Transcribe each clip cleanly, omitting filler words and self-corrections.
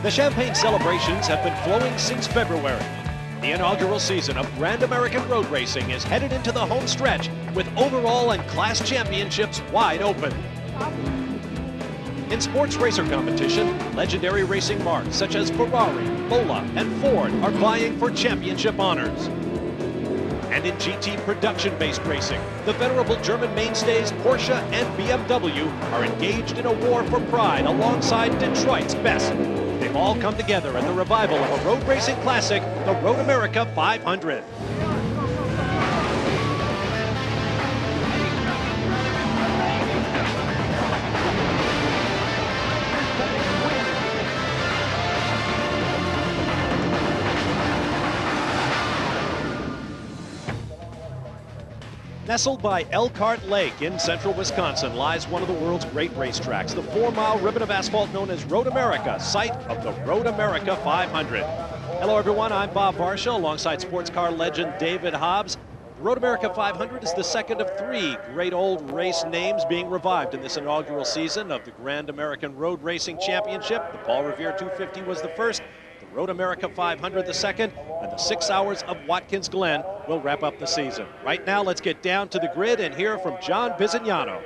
The champagne celebrations have been flowing since February. The inaugural season of Grand American Road Racing is headed into the home stretch with overall and class championships wide open. In sports racer competition, legendary racing marques such as Ferrari, Lola, and Ford are vying for championship honors. And in GT production-based racing, the venerable German mainstays Porsche and BMW are engaged in a war for pride alongside Detroit's best. They've all come together in the revival of a road racing classic, the Road America 500. Nestled by Elkhart Lake in central Wisconsin lies one of the world's great racetracks, the 4-mile ribbon of asphalt known as Road America, site of the Road America 500. Hello everyone, I'm Bob Varsha alongside sports car legend David Hobbs. The Road America 500 is the second of 3 great old race names being revived in this inaugural season of the Grand American Road Racing Championship. The Paul Revere 250 was the first, the Road America 500 the second, and the 6 hours of Watkins Glen will wrap up the season. Right now, let's get down to the grid and hear from John Bizignano.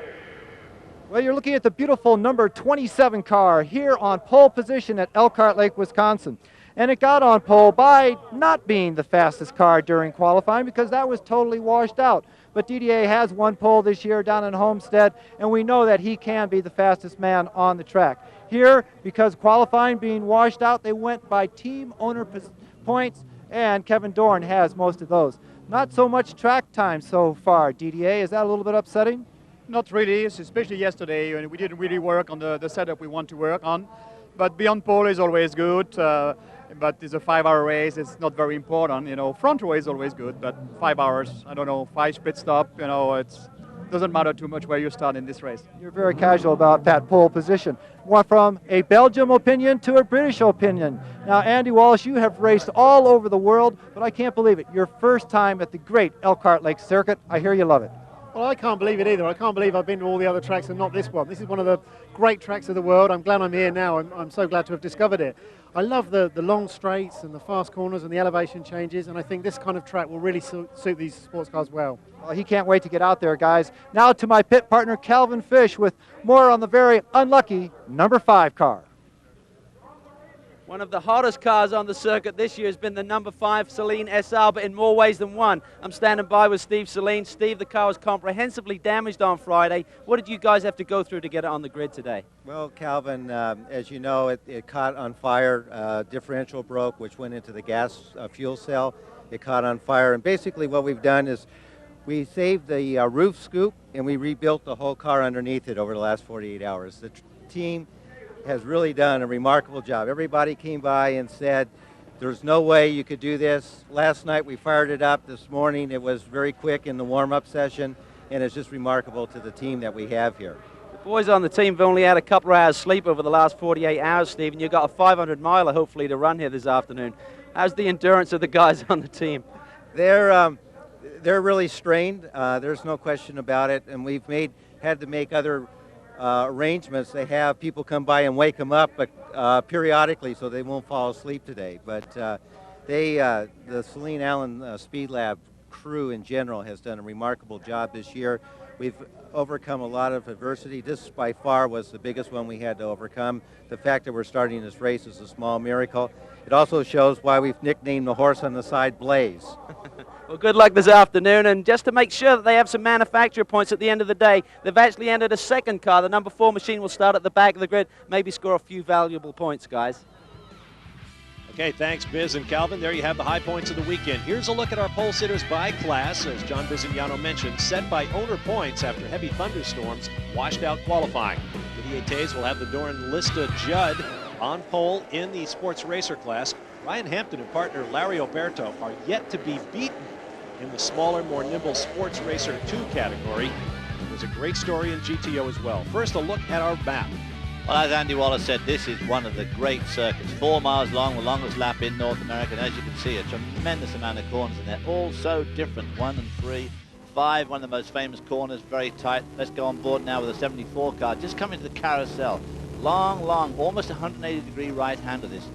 Well, you're looking at the beautiful number 27 car here on pole position at Elkhart Lake, Wisconsin. And it got on pole by not being the fastest car during qualifying because that was totally washed out. But DDA has won pole this year down in Homestead, and we know that he can be the fastest man on the track. Here, because qualifying being washed out, they went by team owner points, and Kevin Dorn has most of those. Not so much track time so far, DDA. Is that a little bit upsetting? Not really, especially yesterday, and we didn't really work on the setup we want to work on. But beyond pole is always good, but it's a 5-hour race, it's not very important. You know, front row is always good, but 5 hours, I don't know, 5 pit stop, you know, it doesn't matter too much where you start in this race. You're very casual about that pole position. Went from a Belgium opinion to a British opinion. Now, Andy Wallace, you have raced all over the world, but I can't believe it. Your first time at the great Elkhart Lake Circuit. I hear you love it. Well, I can't believe it either. I can't believe I've been to all the other tracks and not this one. This is one of the great tracks of the world. I'm glad I'm here now. I'm so glad to have discovered it. I love the long straights and the fast corners and the elevation changes, and I think this kind of track will really suit these sports cars well. Well, he can't wait to get out there, guys. Now to my pit partner, Calvin Fish, with more on the very unlucky number 5 car. One of the hottest cars on the circuit this year has been the number 5 Saleen SR, but in more ways than one. I'm standing by with Steve Saleen. Steve, the car was comprehensively damaged on Friday. What did you guys have to go through to get it on the grid today? Well, Calvin, as you know, it caught on fire. Differential broke, which went into the gas fuel cell. It caught on fire, and basically what we've done is we saved the roof scoop, and we rebuilt the whole car underneath it over the last 48 hours. The team has really done a remarkable job. Everybody came by and said, there's no way you could do this. Last night we fired it up. This morning it was very quick in the warm-up session, and it's just remarkable to the team that we have here. The boys on the team have only had a couple of hours sleep over the last 48 hours, Steve, and you've got a 500-miler hopefully to run here this afternoon. How's the endurance of the guys on the team? They're really strained. There's no question about it, and we've had to make other arrangements. They have people come by and wake them up, but periodically, so they won't fall asleep today. But the Saleen Allen Speed Lab crew in general has done a remarkable job this year. We've overcome a lot of adversity. This by far was the biggest one we had to overcome. The fact that we're starting this race is a small miracle. It also shows why we've nicknamed the horse on the side Blaze. Well, good luck this afternoon, and just to make sure that they have some manufacturer points at the end of the day, they've actually entered a second car. The number 4 machine will start at the back of the grid, maybe score a few valuable points, guys. Okay, thanks, Biz and Calvin. There you have the high points of the weekend. Here's a look at our pole sitters by class, as John Bizignano mentioned, set by owner points after heavy thunderstorms washed out qualifying. Didier Tays will have the Dorn Lista Judd on pole in the sports racer class. Ryan Hampton and partner Larry Oberto are yet to be beaten in the smaller, more nimble sports racer 2 category. There's a great story in GTO as well. First, a look at our map. Well, as Andy Wallace said, this is one of the great circuits. 4 miles long, the longest lap in North America. And as you can see, a tremendous amount of corners, and they're all so different. 1 and 3, 5, one of the most famous corners, very tight. Let's go on board now with a 74 car. Just coming to the carousel. long, almost 180-degree right-hander. This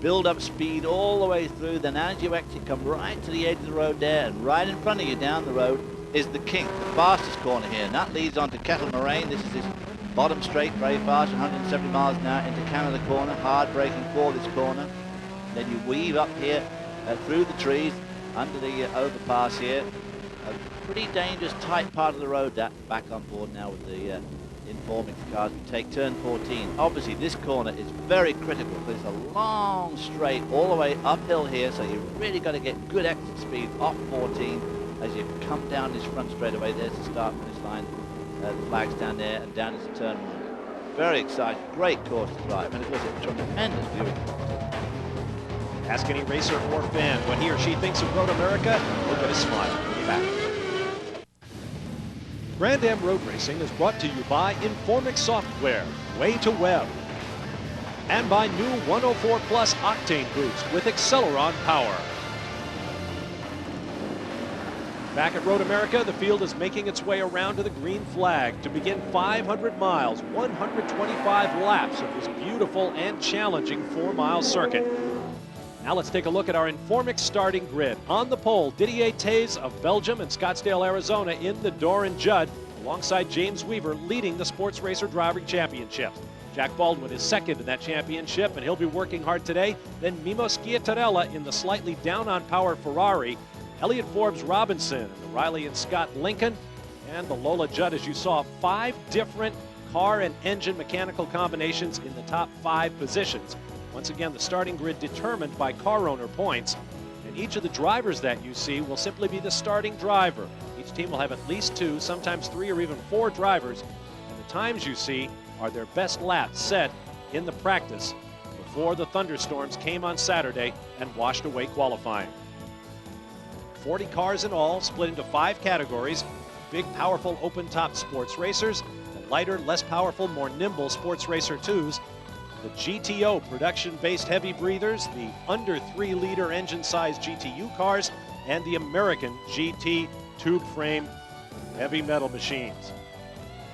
build up speed all the way through. Then as you exit, come right to the edge of the road there, and right in front of you down the road is the Kink, the fastest corner here, and that leads on to Kettle Moraine. This is his bottom straight, very fast, 170 miles an hour into Canada Corner, hard braking for this corner. Then you weave up here through the trees under the overpass here. A pretty dangerous, tight part of the road. That back on board now with the Informix cars. We take turn 14. Obviously, this corner is very critical because it's a long straight all the way uphill here, so you really got to get good exit speed off 14 as you come down this front straightaway. There's the start finish line. The flag's down there, and down is the turn 1. Very exciting, great course to drive, and of course it's a tremendous view. Ask any racer or fan what he or she thinks of Road America. Look at his smile. We'll be back. Grand Am Road Racing is brought to you by Informix Software, Way to Web, and by new 104 Plus Octane Boost with Acceleron Power. Back at Road America, the field is making its way around to the green flag to begin 500 miles, 125 laps of this beautiful and challenging 4-mile circuit. Now let's take a look at our Informix starting grid. On the pole, Didier Taze of Belgium and Scottsdale, Arizona in the Doran Judd, alongside James Weaver leading the Sports Racer Driving Championship. Jack Baldwin is second in that championship, and he'll be working hard today. Then Mimo Schiattarella in the slightly down on power Ferrari, Elliott Forbes Robinson, the Riley and Scott Lincoln, and the Lola Judd, as you saw, 5 different car and engine mechanical combinations in the top 5 positions. Once again, the starting grid determined by car owner points, and each of the drivers that you see will simply be the starting driver. Each team will have at least 2, sometimes 3 or even 4 drivers, and the times you see are their best laps set in the practice before the thunderstorms came on Saturday and washed away qualifying. 40 cars in all, split into 5 categories: big, powerful, open-top sports racers, the lighter, less powerful, more nimble sports racer 2s, the GTO production-based heavy breathers, the under 3-liter engine-sized GTU cars, and the American GT tube frame heavy metal machines.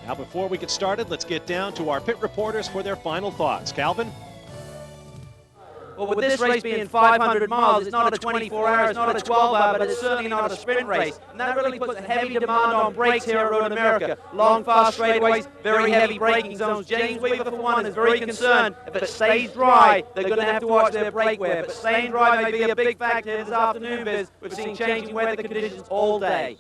Now, before we get started, let's get down to our pit reporters for their final thoughts. Calvin? Well, with this race being 500 miles, it's not a 24-hour, it's not a 12-hour, but it's certainly not a sprint race. And that really puts a heavy demand on brakes here at Road America. Long, fast straightaways, very heavy braking zones. James Weaver, for one, is very concerned. If it stays dry, they're going to have to watch their brake wear. But staying dry may be a big factor here this afternoon, Biz. We've seen changing weather conditions all day.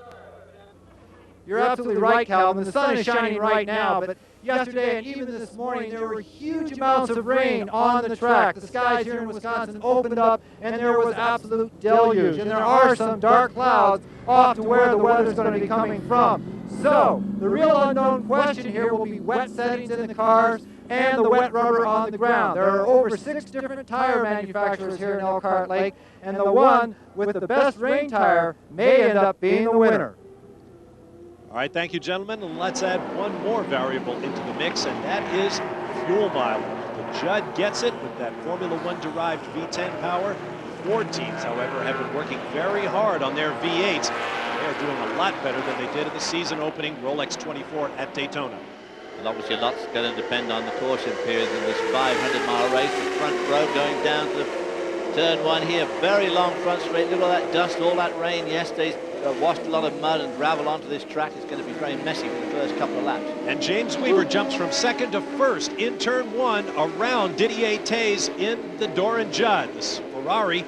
You're absolutely right, Calvin. The sun is shining right now, but yesterday and even this morning there were huge amounts of rain on the track. The skies here in Wisconsin opened up and there was absolute deluge. And there are some dark clouds off to where the weather's going to be coming from. So the real unknown question here will be wet settings in the cars and the wet rubber on the ground. There are over 6 different tire manufacturers here in Elkhart Lake, and the one with the best rain tire may end up being the winner. All right, thank you, gentlemen. And let's add one more variable into the mix, and that is fuel mileage. The Judd gets it with that Formula One derived V10 power. Ford teams, however, have been working very hard on their V8s. They are doing a lot better than they did at the season opening Rolex 24 at Daytona. And obviously a lot's going to depend on the caution period in this 500-mile race. The front row going down to turn 1 here. Very long front straight. Look at all that dust, all that rain yesterday. Washed a lot of mud and gravel onto this track. It's going to be very messy for the first couple of laps. And James Weaver jumps from 2nd to 1st in turn 1 around Didier Taze in the Doran Judd. This Ferrari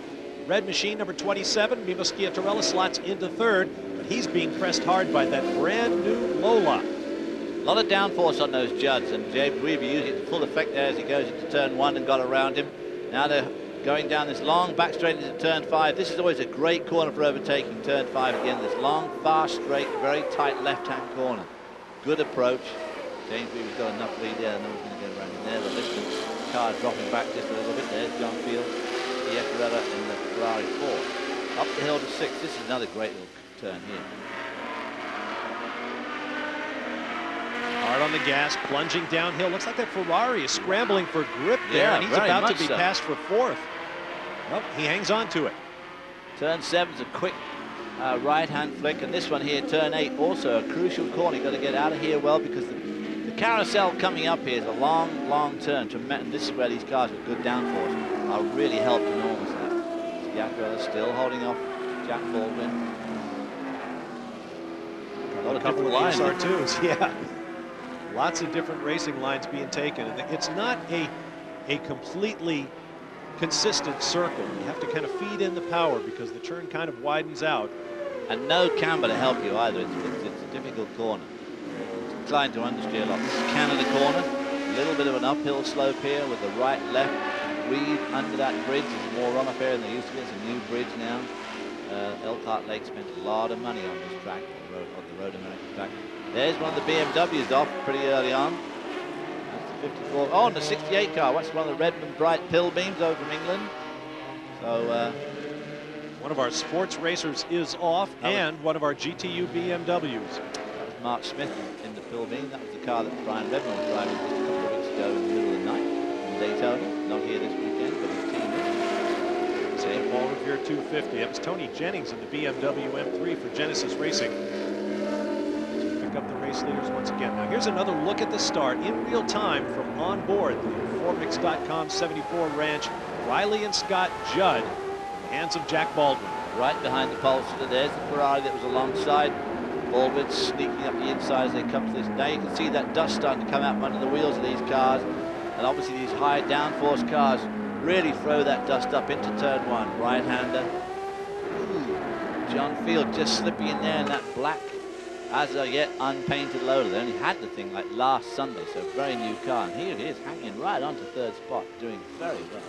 red machine number 27, Mimo Schiattarella slots into 3rd, but he's being pressed hard by that brand new Lola. A lot of downforce on those Judds, and James Weaver using it to full effect there as he goes into turn 1 and got around him. Now they're going down this long back straight into turn 5. This is always a great corner for overtaking. Turn 5 again, this long, fast straight, very tight left-hand corner. Good approach. James Weaver's got enough lead there. No one's going to get around in there. The Liston car dropping back just a little bit. There's John Field, Schiattarella in the Ferrari 4. Up the hill to 6. This is another great little turn here. Hard on the gas, plunging downhill. Looks like that Ferrari is scrambling for grip there, Yeah, and he's very about to much be so. passed for 4th. Well, he hangs on to it. Turn 7's a quick right-hand flick, and this one here, turn 8, also a crucial corner. You've got to get out of here well because the carousel coming up here is a long, long turn. And this is where these cars with good downforce are really helped enormously. Schiaparella still holding off Jack Baldwin. A couple of SR2s, yeah. Lots of different racing lines being taken. And it's not a completely consistent circle. You have to kind of feed in the power because the turn kind of widens out. And no camber to help you either. It's a difficult corner. It's inclined to understeer a lot. This is Canada corner. A little bit of an uphill slope here with the right, left weave under that bridge. There's more runoff area than there used to be. It's a new bridge now. Elkhart Lake spent a lot of money on this track, on the Road America track. There's one of the BMWs off pretty early on. That's the 54. Oh, and the 68 car. That's one of the Redmond Bright pill beams over from England. So one of our sports racers is off, and one of our GTU BMWs. That was Mark Smith in the pill beam. That was the car that Brian Redmond was driving just a couple of weeks ago in the middle of the night in Daytona. Not here this weekend, but his team is. St. Paul Revere 250. That was Tony Jennings in the BMW M3 for Genesis Racing. Pick up the race leaders once again. Now here's another look at the start in real time from on board the Formix.com 74 Ranch. Riley and Scott Judd, hands of Jack Baldwin. Right behind the pole sitter, there's the Ferrari that was alongside. Baldwin sneaking up the inside as they come to this. Now you can see that dust starting to come out from under the wheels of these cars. And obviously these high downforce cars really throw that dust up into turn one. Right-hander. John Field just slipping in there in that black, as a yet unpainted Lola. They only had the thing like last Sunday, so very new car. And here it is, hanging right onto third spot, doing very well.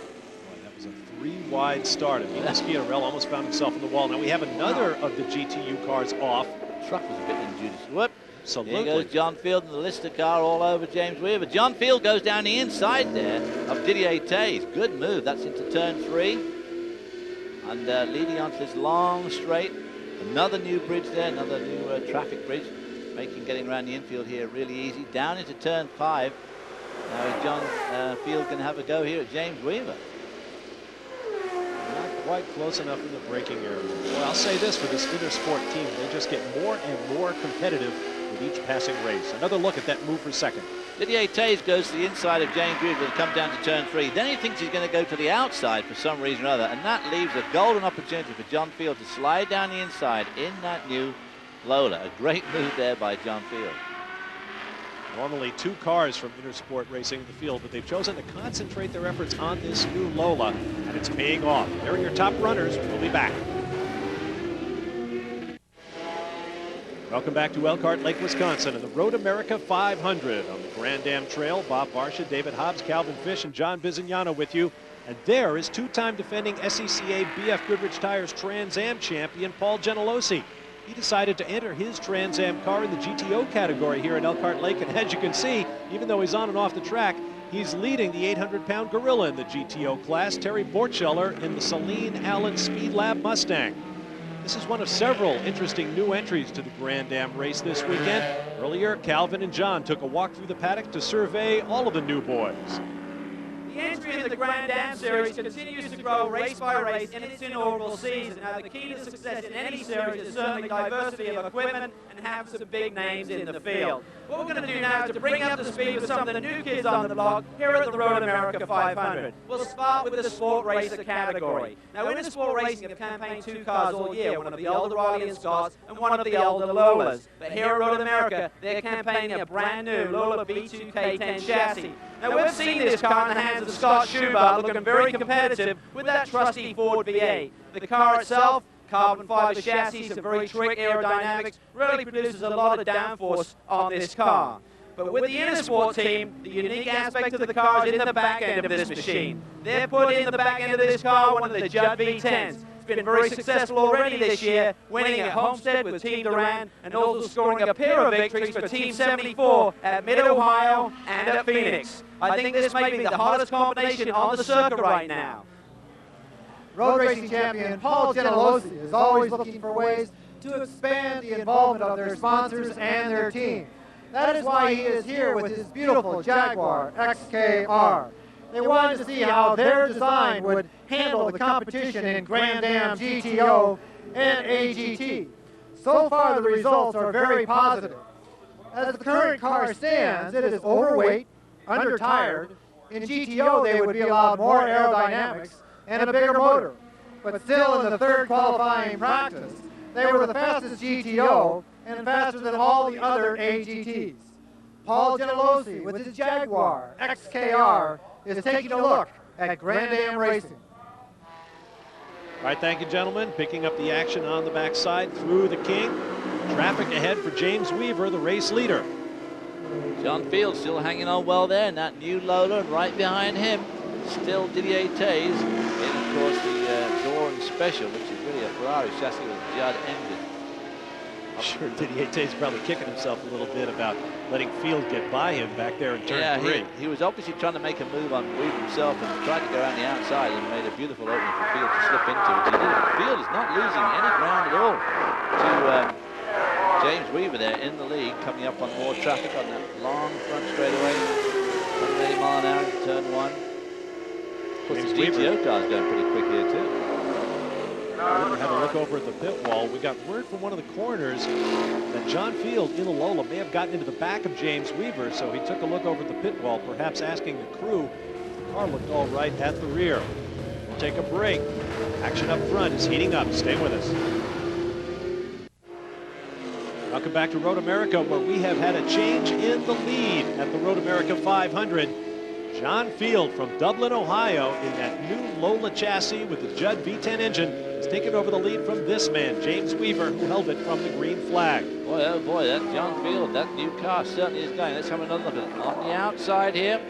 That was a three-wide start. I mean, Schiaparella almost found himself on the wall. Now we have another of the GTU cars off. The truck was a bit injudicious. Whoop. Absolutely. Here goes John Field and the Lister car all over James Weaver. John Field goes down the inside there of Didier Tays. Good move. That's into turn 3. And leading onto this long straight. Another new bridge there, another new traffic bridge, making getting around the infield here really easy. Down into turn 5. Now is John Field going to have a go here at James Weaver? Not quite close enough in the braking area. Well, I'll say this for this Intersport team, they just get more and more competitive with each passing race. Another look at that move for second. Didier Tays goes to the inside of James Weaver to come down to turn 3. Then he thinks he's going to go to the outside for some reason or other, and that leaves a golden opportunity for John Field to slide down the inside in that new Lola. A great move there by John Field. Normally 2 cars from Intersport racing in the field, but they've chosen to concentrate their efforts on this new Lola, and it's paying off. They're your top runners. We'll be back. Welcome back to Elkhart Lake, Wisconsin, and the Road America 500 on the Grand Dam Trail. Bob Barsha, David Hobbs, Calvin Fish, and John Bizignano with you. And there is 2-time defending SCCA BF Goodrich Tires Trans Am champion Paul Gentilossi. He decided to enter his Trans Am car in the GTO category here at Elkhart Lake, and as you can see, even though he's on and off the track, he's leading the 800-pound gorilla in the GTO class, Terry Borcheller, in the Celine Allen Speed Lab Mustang. This is one of several interesting new entries to the Grand Am race this weekend. Earlier, Calvin and John took a walk through the paddock to survey all of the new boys. The entry in the Grand Am Series continues to grow race by race in its inaugural season. Now, the key to success in any series is certainly diversity of equipment and have some big names in the field. What we're going to do now is to bring up to speed with some of the new kids on the block here at the Road America 500. We'll start with the sport racer category. Now, in the sport racing, have campaigned 2 cars all year, one of the older Riley and Scotts and one of the older Lolas. But here at Road America, they're campaigning a brand new Lola B2K10 chassis. Now, we've seen this car in the hands of Scott Schubert looking very competitive with that trusty Ford V8. The car itself, carbon fiber chassis, some very trick aerodynamics, really produces a lot of downforce on this car. But with the Intersport team, the unique aspect of the car is in the back end of this machine. They're put in the back end of this car one of the Judd V10s. It's been very successful already this year, winning at Homestead with Team Duran and also scoring a pair of victories for Team 74 at Mid-Ohio and at Phoenix. I think this may be the hottest combination on the circuit right now. Road racing champion Paul Gentilossi is always looking for ways to expand the involvement of their sponsors and their team. That is why he is here with his beautiful Jaguar XKR. They wanted to see how their design would handle the competition in Grand Am GTO and AGT. So far, the results are very positive. As the current car stands, it is overweight, undertired. In GTO, they would be allowed more aerodynamics and a bigger motor. But still, in the third qualifying practice, they were the fastest GTO and faster than all the other AGTs. Paul Genelosi with his Jaguar XKR is taking a look at Grand Am Racing. All right, thank you, gentlemen. Picking up the action on the backside through the King. Traffic ahead for James Weaver, the race leader. John Field still hanging on well there in that new Lola, and right behind him, still Didier Tays in, of course, the Dawn Special, which is really a Ferrari chassis with a Judd engine. I'm sure Didier Tays probably kicking himself a little bit about letting Field get by him back there in turn 3. He was obviously trying to make a move on Weaver himself and tried to go around the outside and made a beautiful opening for Field to slip into, which he did. Field is not losing any ground at all to James Weaver there in the lead, coming up on more traffic on that long front straightaway. 180 mile an hour into turn 1. Of course, the GTO car's going pretty quick here too. We'll have a look over at the pit wall. We got word from one of the corners that John Field in the Lola may have gotten into the back of James Weaver, so he took a look over at the pit wall, perhaps asking the crew if the car looked all right at the rear. We'll take a break. Action up front is heating up. Stay with us. Welcome back to Road America, where we have had a change in the lead at the Road America 500. John Field from Dublin, Ohio, in that new Lola chassis with the Judd V10 engine, has taken over the lead from this man, James Weaver, who held it from the green flag. Boy, oh boy, that John Field, that new car certainly is going. Let's have another look at it. On the outside here,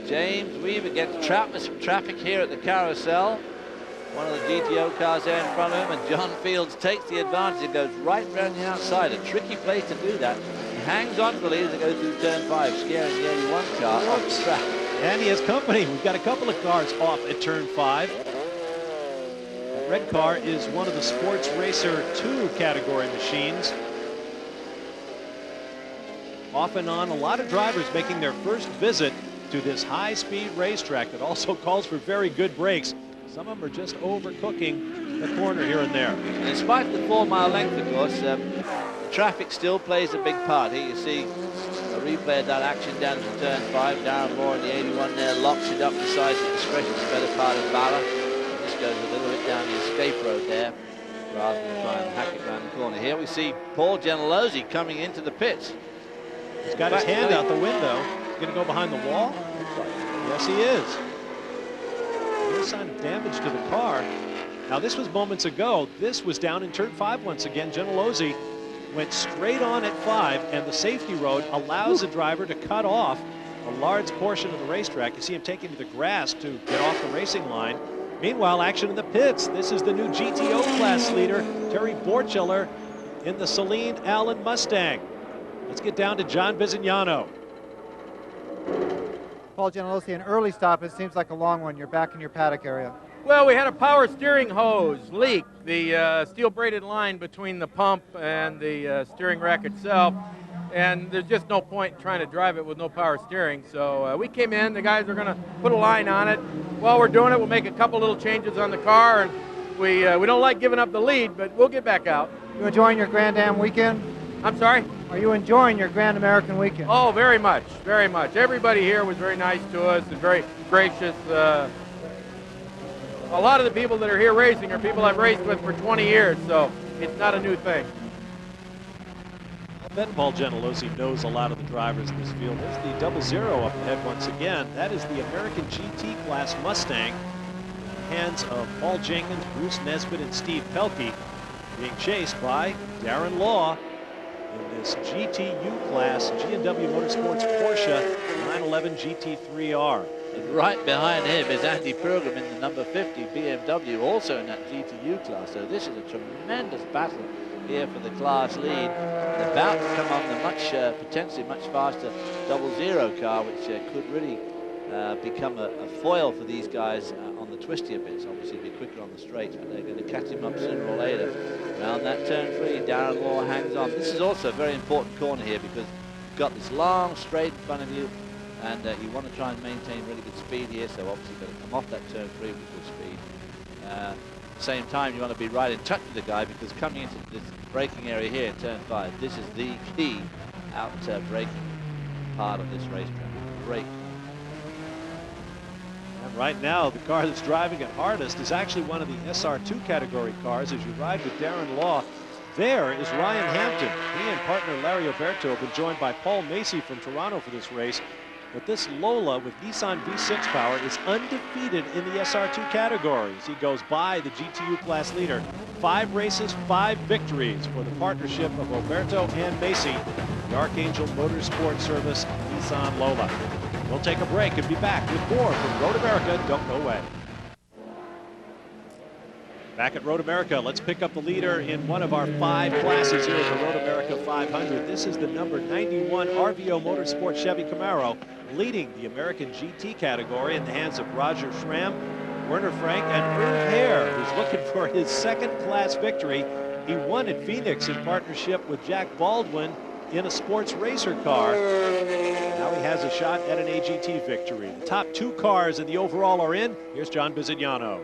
James Weaver gets trapped with some traffic here at the carousel. One of the GTO cars there in front of him, and John Fields takes the advantage and goes right around the outside. A tricky place to do that. He hangs on to the lead as they go through turn 5, scaring the 81 car off the track. And he has company. We've got a couple of cars off at turn 5. That red car is one of the Sports Racer 2 category machines. Off and on, a lot of drivers making their first visit to this high-speed racetrack that also calls for very good brakes. Some of them are just overcooking the corner here and there. And in spite of the 4-mile length, of course, the traffic still plays a big part. Here you see a replay of that action down to turn 5. Darren Moore in the 81 there locks it up, decides to discretion the better part of Bala. And this goes a little bit down the escape road there, rather than try and hack it around the corner. Here we see Paul Genelosi coming into the pits. He's got his hand out the window. Going to go behind the wall? Yes, he is. No sign of damage to the car. Now, this was moments ago. This was down in turn 5 once again. Genelosi went straight on at 5, and the safety road allows the driver to cut off a large portion of the racetrack. You see him taking to the grass to get off the racing line. Meanwhile, action in the pits. This is the new GTO class leader, Terry Borchiller, in the Celine Allen Mustang. Let's get down to John Bizignano. Paul Genelosi, an early stop. It seems like a long one. You're back in your paddock area. Well, we had a power steering hose leak, the steel braided line between the pump and the steering rack itself, and there's just no point in trying to drive it with no power steering. So we came in, the guys are going to put a line on it. While we're doing it, we'll make a couple little changes on the car, and we don't like giving up the lead, but we'll get back out. You enjoying your Grand Am weekend? I'm sorry? Are you enjoying your Grand American weekend? Oh, very much, very much. Everybody here was very nice to us and very gracious. A lot of the people that are here racing are people I've raced with for 20 years, so it's not a new thing. I bet Paul Genelosi knows a lot of the drivers in this field. There's the 00 up ahead once again. That is the American GT class Mustang in the hands of Paul Jenkins, Bruce Nesbitt, and Steve Pelkey, being chased by Darren Law in this GTU class G&W Motorsports Porsche 911 GT3R. And right behind him is Andy Pergam in the number 50 BMW, also in that GTU class. So this is a tremendous battle here for the class lead. And about to come on the much, potentially much faster 00 car, which could really become a foil for these guys on the twistier bits. Obviously, be quicker on the straights, but they're going to catch him up sooner or later. Around that turn 3, Darren Law hangs on. This is also a very important corner here because you've got this long straight in front of you, and you want to try and maintain really good speed here, so obviously you've got to come off that turn 3 with good speed. At the same time, you want to be right in touch with the guy, because coming into this braking area here in turn 5, this is the key braking part of this racetrack. Great. And right now, the car that's driving it hardest is actually one of the SR2 category cars. As you ride with Darren Law, there is Ryan Hampton. He and partner Larry Oberto have been joined by Paul Macy from Toronto for this race. But this Lola with Nissan V6 power is undefeated in the SR2 categories. He goes by the GTU class leader. 5 races, 5 victories for the partnership of Oberto and Macy, the Archangel Motorsport Service Nissan Lola. We'll take a break and be back with more from Road America. Don't go away. Back at Road America, let's pick up the leader in one of our 5 classes here at the Road America 500. This is the number 91 RVO Motorsport Chevy Camaro, leading the American GT category in the hands of Roger Schramm, Werner Frank, and Irv Hare, who's looking for his 2nd class victory. He won at Phoenix in partnership with Jack Baldwin in a sports racer car. Now he has a shot at an AGT victory. The top 2 cars in the overall are in. Here's John Bizignano.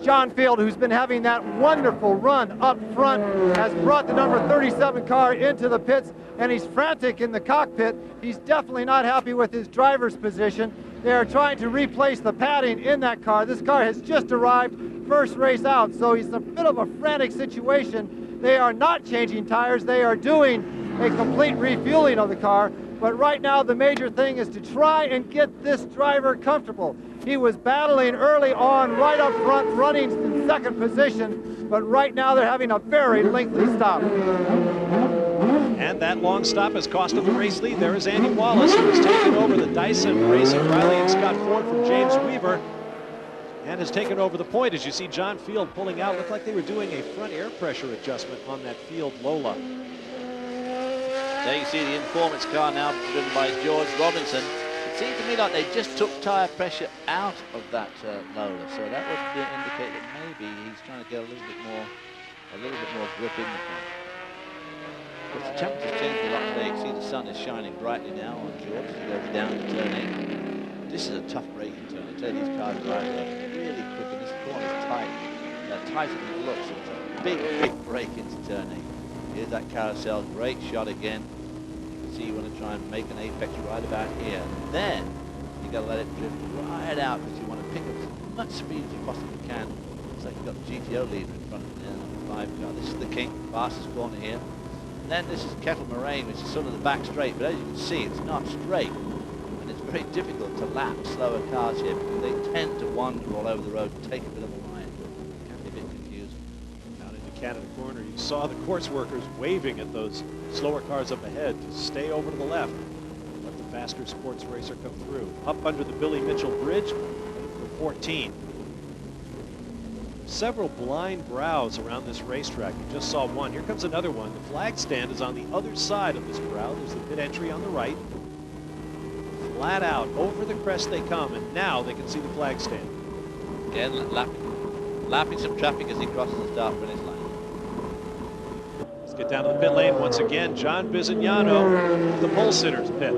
John Field, who's been having that wonderful run up front, has brought the number 37 car into the pits, and he's frantic in the cockpit. He's definitely not happy with his driver's position. They are trying to replace the padding in that car. This car has just arrived, first race out, so he's in a bit of a frantic situation. They are not changing tires. They are doing a complete refueling of the car. But right now, the major thing is to try and get this driver comfortable. He was battling early on, right up front, running in 2nd position, but right now they're having a very lengthy stop. And that long stop has cost him the race lead. There is Andy Wallace, who has taken over the Dyson Racing Riley and Scott Ford from James Weaver, and has taken over the point. As you see John Field pulling out, looked like they were doing a front air pressure adjustment on that Field Lola. There you see the Informant's car now driven by George Robinson. It seemed to me like they just took tyre pressure out of that Lola, so that would indicate that maybe he's trying to get a little bit more grip in the car. But the temperature's changed a lot today. You see the sun is shining brightly now on George as he goes down to turn 8. This is a tough braking turn. I tell you, these cars drive really quick, and this corner is tight. Tight as it looks, so it's a big break into turn 8. Here's that carousel, great shot again. You can see you want to try and make an apex right about here. And then you got to let it drift right out because you want to pick up as much speed as you possibly can. So you've got the GTO leader in front of the number 5 car. This is the King, fastest corner here. And then this is Kettle Moraine, which is sort of the back straight. But as you can see, it's not straight. And it's very difficult to lap slower cars here because they tend to wander all over the road and take a bit of a line. It can be a bit confusing. Out into Canada Corner, you saw the course workers waving at those slower cars up ahead to stay over to the left. Let the faster sports racer come through. Up under the Billy Mitchell Bridge for 14. Several blind brows around this racetrack. You just saw one. Here comes another one. The flag stand is on the other side of this brow. There's the pit entry on the right. Flat out, over the crest they come, and now they can see the flag stand. Again, lapping some traffic as he crosses the start finish line. Let's get down to the pit lane once again. John Bizignano, the pole sitters pit.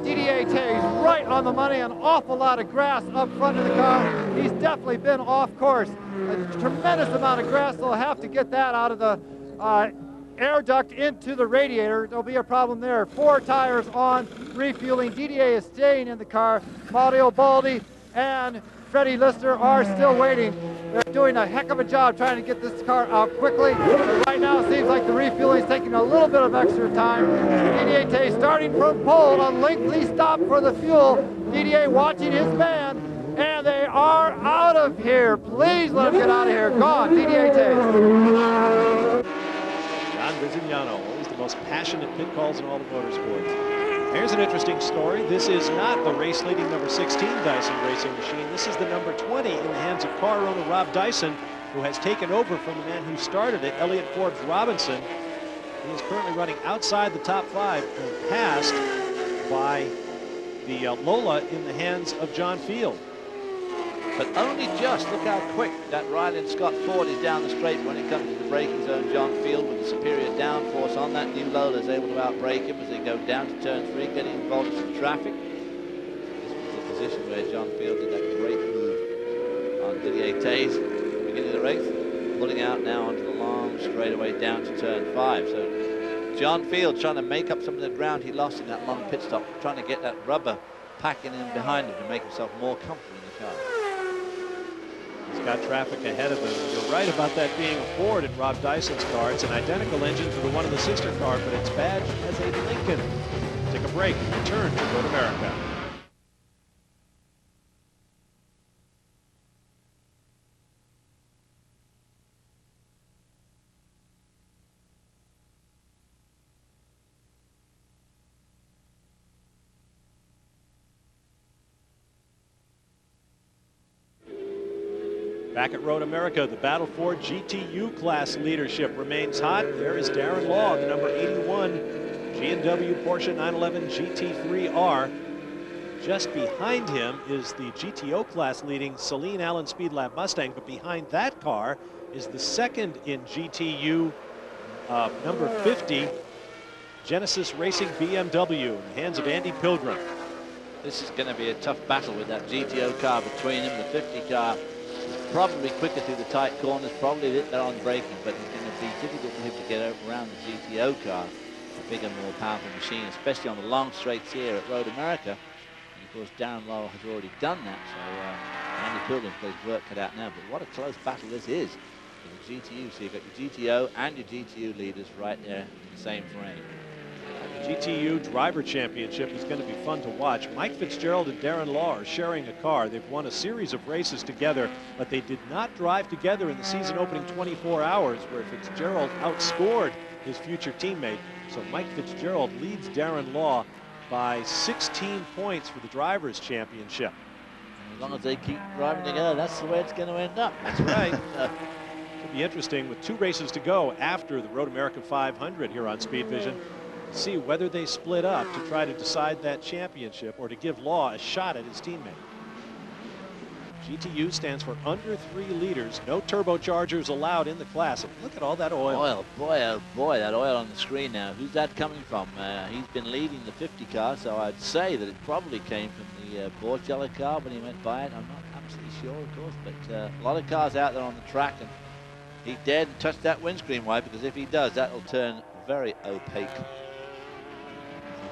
Didier Tays right on the money, an awful lot of grass up front of the car. He's definitely been off course. A tremendous amount of grass. They'll have to get that out of the air duct into the radiator. There'll be a problem there. 4 tires on, refueling. Didier is staying in the car. Mario Baldi and Freddie Lister are still waiting. They're doing a heck of a job trying to get this car out quickly. Right now it seems like the refueling is taking a little bit of extra time. Didier Tay starting from pole, a lengthy stop for the fuel. Didier watching his man, and they are out of here. Please let them get out of here. Gone, Didier Tay. John Bizignano, always the most passionate pit calls in all of motorsports. Here's an interesting story. This is not the race-leading number 16 Dyson racing machine. This is the number 20 in the hands of car owner Rob Dyson, who has taken over from the man who started it, Elliott Forbes Robinson. He is currently running outside the top 5 and passed by the Lola in the hands of John Field. But only just. Look how quick that Riley and Scott Ford is down the straight when it comes to the braking zone. John Field with the superior downforce on that new Lola is able to outbrake him as they go down to turn 3, getting involved in some traffic. This was the position where John Field did that great move on Didier Tays at the beginning of the race, pulling out now onto the long straightaway down to turn 5. So John Field trying to make up some of the ground he lost in that long pit stop, trying to get that rubber packing in behind him to make himself more comfortable in the car. He's got traffic ahead of him. You're right about that being a Ford in Rob Dyson's car. It's an identical engine to the one in the sister car, but it's badged as a Lincoln. Take a break and return to Road America. Back at Road America, the battle for GTU class leadership remains hot. There is Darren Law, the number 81 G&W Porsche 911 GT3R. Just behind him is the GTO class leading Celine Allen Speed Lab Mustang, but behind that car is the second in GTU, number 50 Genesis Racing BMW in the hands of Andy Pilgrim. This is going to be a tough battle with that GTO car between him. The 50 car is probably quicker through the tight corners, probably a bit better on braking, but it's going to be difficult for him to get around the GTO car, a bigger, more powerful machine, especially on the long straights here at Road America. And of course, Darren Law has already done that, so Andy Pilgrim's got his work cut out now. But what a close battle this is for the GTU. So you've got your GTO and your GTU leaders right there in the same frame. The GTU Driver Championship is going to be fun to watch. Mike Fitzgerald and Darren Law are sharing a car. They've won a series of races together, but they did not drive together in the season opening 24 hours, where Fitzgerald outscored his future teammate. So Mike Fitzgerald leads Darren Law by 16 points for the Drivers' Championship. And as long as they keep driving together, that's the way it's going to end up. That's right. It'll be interesting with 2 races to go after the Road America 500 here on Speed Vision. See whether they split up to try to decide that championship or to give Law a shot at his teammate. GTU stands for under 3 liters, no turbochargers allowed in the class. And look at all that oil. Oil, boy, oh boy, that oil on the screen now. Who's that coming from? He's been leading the 50 car, so I'd say that it probably came from the Borgella car when he went by it. I'm not absolutely sure, of course, but a lot of cars out there on the track, and he daren't touch that windscreen wiper, because if he does, that'll turn very opaque.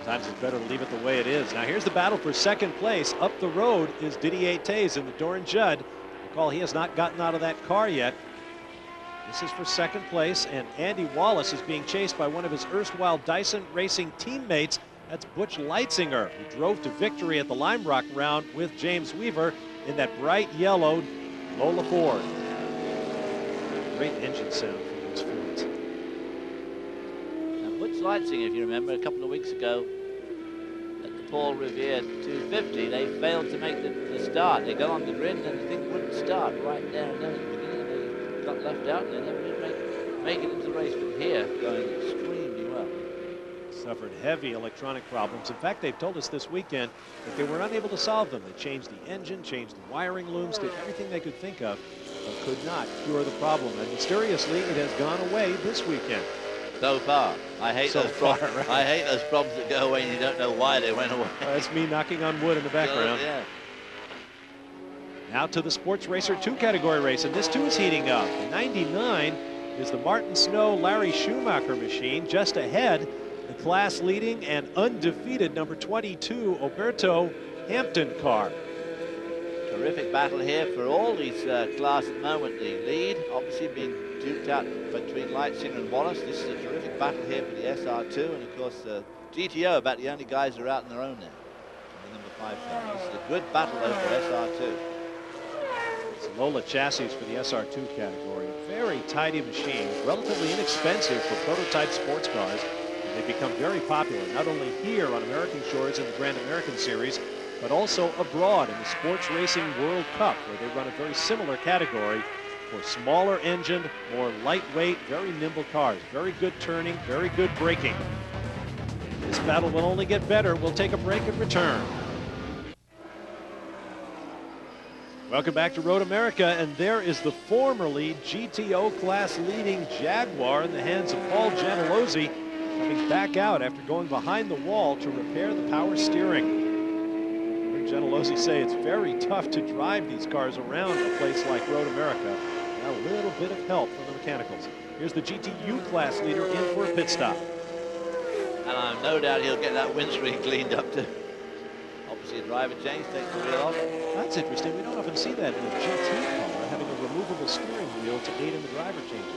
Sometimes it's better to leave it the way it is. Now here's the battle for second place. Up the road is Didier Tays in the Doran Judd. Recall, he has not gotten out of that car yet. This is for second place, and Andy Wallace is being chased by one of his erstwhile Dyson Racing teammates. That's Butch Leitzinger, who drove to victory at the Lime Rock round with James Weaver in that bright yellow Lola Ford. Great engine sound from those Fords. Now, Butch Leitzinger, if you remember, a couple of weeks ago at the Paul Revere 250, they failed to make the start. They got on the grid and the thing wouldn't start right there and then at the beginning. They got left out and they never did make it into the race. But here, going extremely well. Suffered heavy electronic problems. In fact, they've told us this weekend that they were unable to solve them. They changed the engine, changed the wiring looms, did everything they could think of, but could not cure the problem. And mysteriously, it has gone away this weekend. So far. I hate those problems. Right? I hate those problems that go away and you don't know why they went away. That's me knocking on wood in the background. Yeah. Now to the Sports Racer 2 category race, and this too is heating up. The 99 is the Martin Snow Larry Schumacher machine. Just ahead, the class leading and undefeated number 22 Oberto Hampton car. Terrific battle here for all these classes at the moment. The lead obviously being duked out between Leitzinger and Wallace. This is a terrific battle here for the SR2, and of course GTO about the only guys who are out on their own there. The number 5 car. This is a good battle though for SR2. It's Lola chassis for the SR2 category. A very tidy machine, relatively inexpensive for prototype sports cars. And they've become very popular, not only here on American shores in the Grand American Series, but also abroad in the Sports Racing World Cup, where they run a very similar category for smaller engined, more lightweight, very nimble cars. Very good turning, very good braking. This battle will only get better. We'll take a break and return. Welcome back to Road America, and there is the formerly GTO class leading Jaguar in the hands of Paul Janelozzi, coming back out after going behind the wall to repair the power steering. Janelozzi say it's very tough to drive these cars around a place like Road America. And a little bit of help from the mechanicals. Here's the GTU class leader in for a pit stop. And I'm no doubt he'll get that windscreen cleaned up too. Obviously a driver change, takes the wheel off. That's interesting. We don't often see that in a GT car, having a removable steering wheel to aid in the driver changes.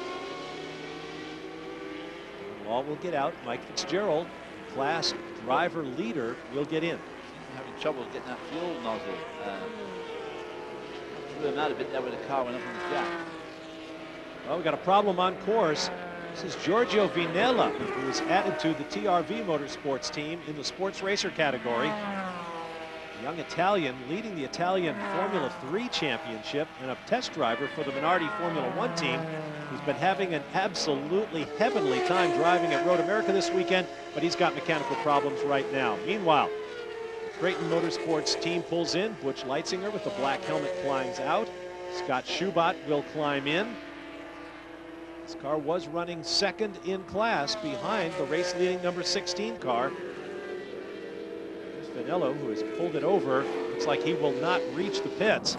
Law will get out. Mike Fitzgerald, class driver leader, will get in. Having trouble getting that fuel nozzle. Threw him out a bit there when the car went up on the jack. Well, we got a problem on course. This is Giorgio Vinella, who was added to the TRV Motorsports team in the sports racer category. A young Italian leading the Italian Formula 3 championship and a test driver for the Minardi Formula 1 team, who's been having an absolutely heavenly time driving at Road America this weekend, but he's got mechanical problems right now. Meanwhile, the Creighton Motorsports team pulls in. Butch Leitzinger with the black helmet climbs out. Scott Schubot will climb in. This car was running second in class behind the race-leading number 16 car. There's Finello, who has pulled it over. Looks like he will not reach the pits.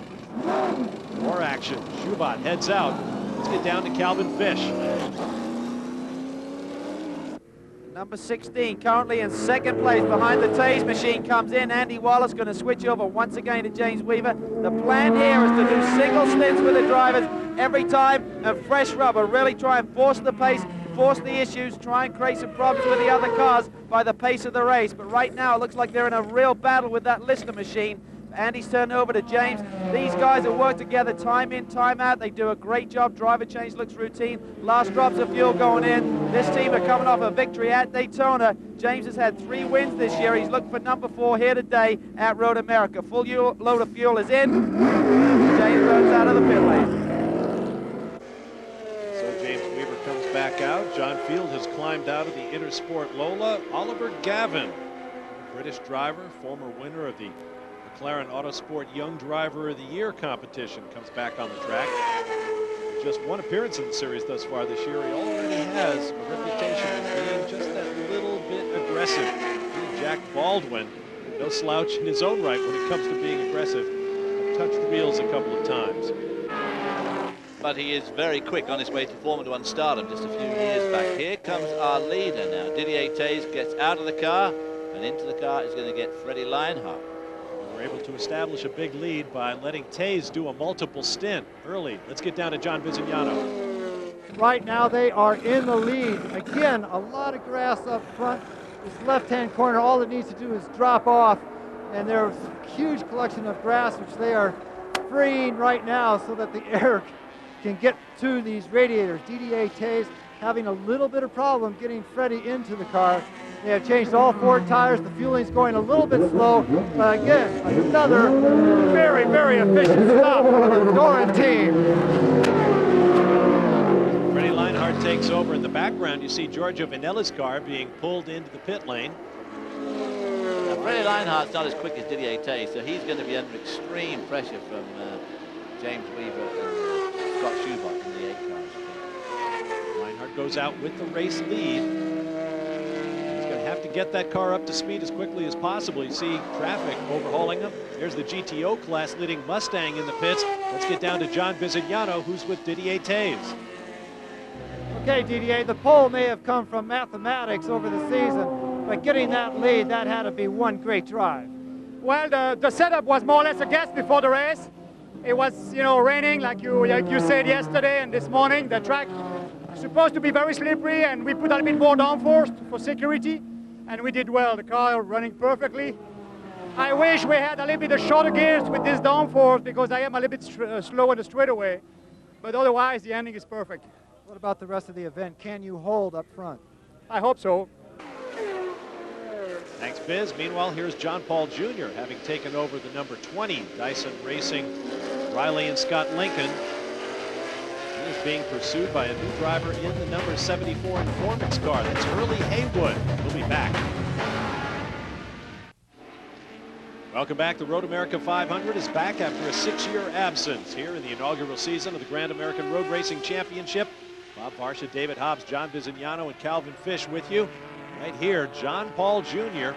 More action. Schubot heads out. Let's get down to Calvin Fish. Number 16 currently in second place behind the Taze machine comes in. Andy Wallace going to switch over once again to James Weaver. The plan here is to do single stints with the drivers every time and fresh rubber. Really try and force the pace, force the issues, try and create some problems with the other cars by the pace of the race. But right now it looks like they're in a real battle with that Lister machine. Andy's turned over to James. These guys have worked together time in, time out. They do a great job. Driver change looks routine. Last drops of fuel going in. This team are coming off a victory at Daytona. James has had 3 wins this year. He's looking for number 4 here today at Road America. Full load of fuel is in. James runs out of the pit lane. So James Weaver comes back out. John Field has climbed out of the Intersport Lola. Oliver Gavin, British driver, former winner of the McLaren Autosport Young Driver of the Year competition, comes back on the track. Just one appearance in the series thus far this year. He already has a reputation as being just that little bit aggressive. He, Jack Baldwin, no slouch in his own right when it comes to being aggressive. Touched the wheels a couple of times. But he is very quick on his way to Formula 1 stardom just a few years back. Here comes our leader now. Didier Taze gets out of the car, and into the car is going to get Freddie Lionheart. We're able to establish a big lead by letting Taze do a multiple stint early. Let's get down to John Visignano. Right now they are in the lead. Again, a lot of grass up front. This left-hand corner, all it needs to do is drop off, and there's a huge collection of grass which they are freeing right now so that the air can get to these radiators. Didier Taze having a little bit of problem getting Freddie into the car. They have changed all 4 tires. The fueling's going a little bit slow. But again, another very, very efficient stop for the Doran team. Freddie Lionheart takes over. In the background, you see Giorgio Vinella's car being pulled into the pit lane. Now, Freddie Lionheart's not as quick as Didier Taze, so he's going to be under extreme pressure from James Weaver and Scott Schubot in the 8 cars. Lionheart goes out with the race lead. Have to get that car up to speed as quickly as possible. You see traffic overhauling them. There's the GTO class leading Mustang in the pits. Let's get down to John Visignano, who's with Didier Taze. Okay, Didier, the pole may have come from mathematics over the season, but getting that lead, that had to be one great drive. Well, the setup was more or less a guess before the race. It was, raining like you said yesterday and this morning. The track is supposed to be very slippery, and we put a little bit more downforce for security. And we did well. The car running perfectly. I wish we had a little bit of shorter gears with this downforce because I am a little bit slow on the straightaway. But otherwise, the ending is perfect. What about the rest of the event? Can you hold up front? I hope so. Thanks, Biz. Meanwhile, here's John Paul Jr. having taken over the number 20 Dyson Racing Riley and Scott Lincoln. He is being pursued by a new driver in the number 74 Informix car. That's Hurley Haywood. We'll be back. Welcome back. The Road America 500 is back after a 6-year absence here in the inaugural season of the Grand American Road Racing Championship. Bob Varsha, David Hobbs, John Visignano, and Calvin Fish with you. Right here, John Paul Jr.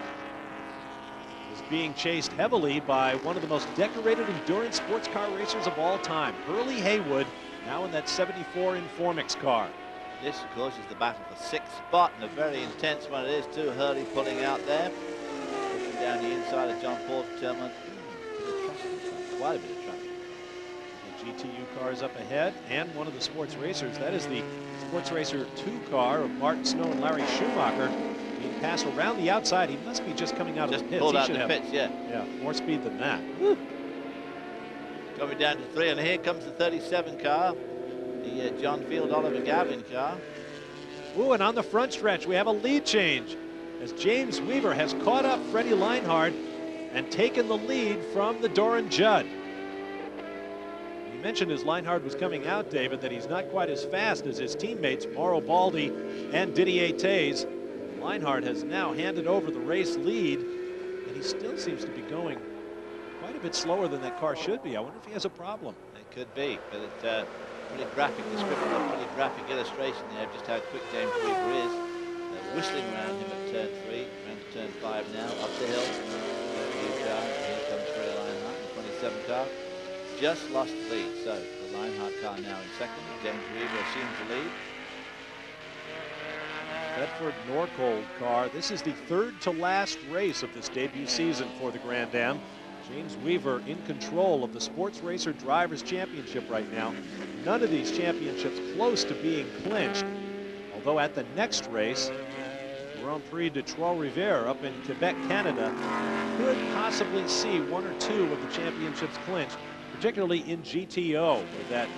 is being chased heavily by one of the most decorated endurance sports car racers of all time, Hurley Haywood, now in that 74 Informix car. This, of course, is the battle for 6th spot, and a very intense one it is too. Hurley pulling out there. Looking down the inside of John Paul's terminal. Quite a bit of traffic. The GTU car is up ahead, and one of the sports racers. That is the Sports Racer 2 car of Martin Snow and Larry Schumacher. Being passed around the outside. He must be just coming out of the pits. Pulled he out should the have, pits, yeah. Yeah, more speed than that. Coming down to 3, and here comes the 37 car. The John Field Oliver Gavin car. Ooh, and on the front stretch, we have a lead change as James Weaver has caught up Freddie Leinhardt and taken the lead from the Doran Judd. You mentioned as Leinhardt was coming out, David, that he's not quite as fast as his teammates, Mauro Baldi and Didier Tays. Leinhardt has now handed over the race lead, and he still seems to be going quite a bit slower than that car should be. I wonder if he has a problem. It could be, but it's pretty graphic description, a pretty graphic illustration there of just how quick James Weaver is. Whistling around him at turn 3, around to turn 5 now, up the hill. New car, here comes Freddie Leinhardt, the 27 car. Just lost the lead, so the Leinhardt car now in 2nd. James Weaver assumes the lead. Bedford Norcold car. This is the 3rd to last race of this debut season for the Grand Am. James Weaver in control of the Sports Racer Drivers' Championship right now. None of these championships close to being clinched. Although at the next race, Grand Prix de Trois-Rivières up in Quebec, Canada, could possibly see 1 or 2 of the championships clinched, particularly in GTO, where that